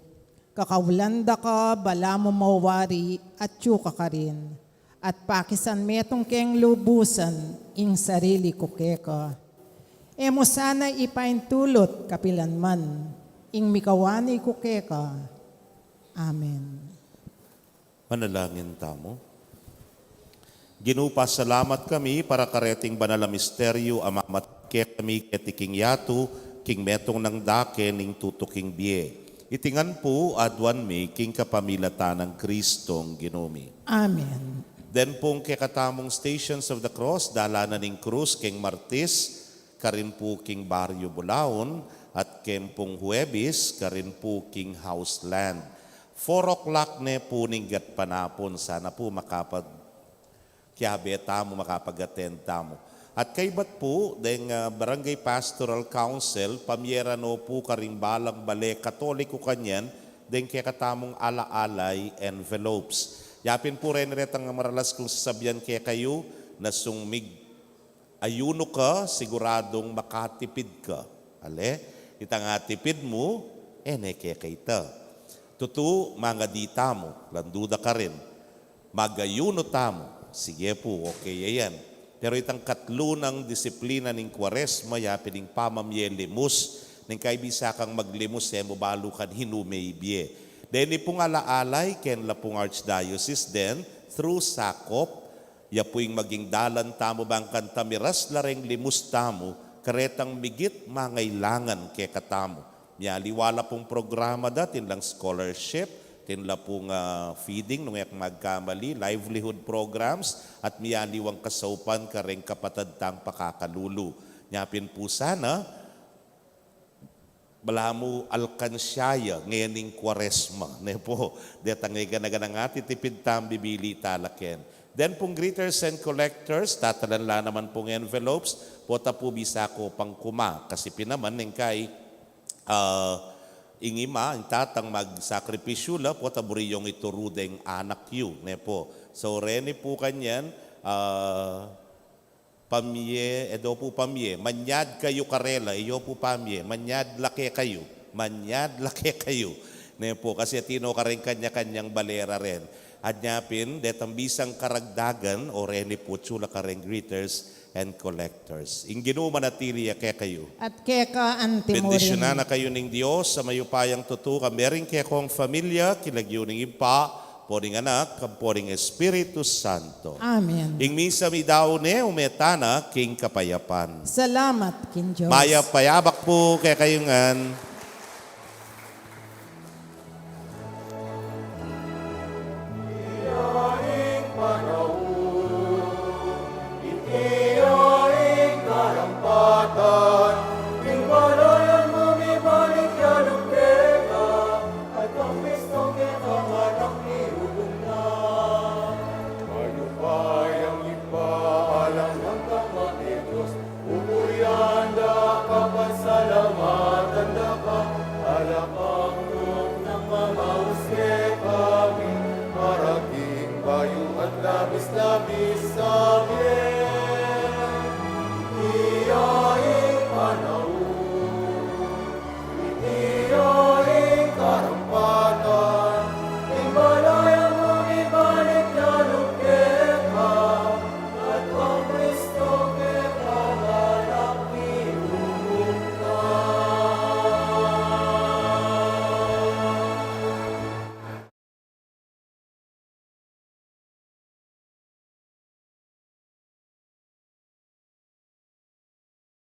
Kakawlanda ka, bala mo mawari, at tsuka ka rin. At pakisan metong keng lubusan, ing sarili ko keka. Emo sana ipaintulot kapilanman, ing mikawani ko keka. Amen. Manalangin tamo. Ginupa, salamat kami para kareting banal na misteryo, amamat kami ketiking yatu, king metong ng dake, ning tutuking biye. Itingan po, adwan mi, king kapamilatan ng Kristong ginumi. Amen. Then pong kekatamong Stations of the Cross, dalanan ning krus, king Martis, karin po king Barrio Bulaon, at king pong Huwebis, karin po king Houseland. 4 o'clock ne po ning gat panapon, sana po kiabe tamo makapag-attend tamo. At kay bat po, deng Barangay Pastoral Council, pamyerano po karing balang bale, katoliko kanyan, deng kaya katamong ala-alay envelopes. Yapin po rin retang maralas kung sasabyan kaya kayo, na sungmig ayuno ka, siguradong makatipid ka. Ale, itang atipid mo, ene kaya kaita. Tutu, mga dita mo, landuda ka rin. Magayuno tamo. Sige po, okay yan. Pero itang katlo ng disiplina ng Kwaresma, yapin ng pamamye limus, ng kaibisa kang maglimus, mo balo kan hinumaybye. Then pong alaalay, ken la pong Archdiocese then, through sakop, ya po yung maging dalan tamo bang kantamiras lareng limus tamo, karetang migit mangailangan ke katamo. Liwala pong programa datin lang scholarship, tinla pong feeding, nung magkamali, livelihood programs, at miyaliwang kasaupan kareng kapatad tang pakakalulu. Nyapin po sana, balamu alkansyaya ngayoning Kwaresma. Ne po, detangay ganang ati tipid tam bibili talaken. Then pong greeters and collectors, tatalanla naman pong envelopes, pota po bisa ko pang kuma. Kasi pinaman ng kay ingima, ang tatang magsakripisyo la po taburiyong iturudeng anak yu. Ne po. So reni po kanyan, pamye, edo po pamye, manyad kayo karela, iyo po pamye, manyad lake kayo, manyad lake kayo. Ne po, kasi tino ka rin kanya-kanyang balera rin. At nyapin, detang bisang karagdagan, o reni po, tsula ka rin greeters and collectors. Inginu manatili kaya kayo. At keka antimorin. Bendisyonan na kayo ng Diyos sa mayupayang tutuka. Meron kaya kong familia, kilagyo ng ipa, poring anak, poring Espiritu Santo. Amen. Ing misa mi daw ne, umetana, king kapayapan. Salamat kin Diyos. Maya payabak po kaya kayungan.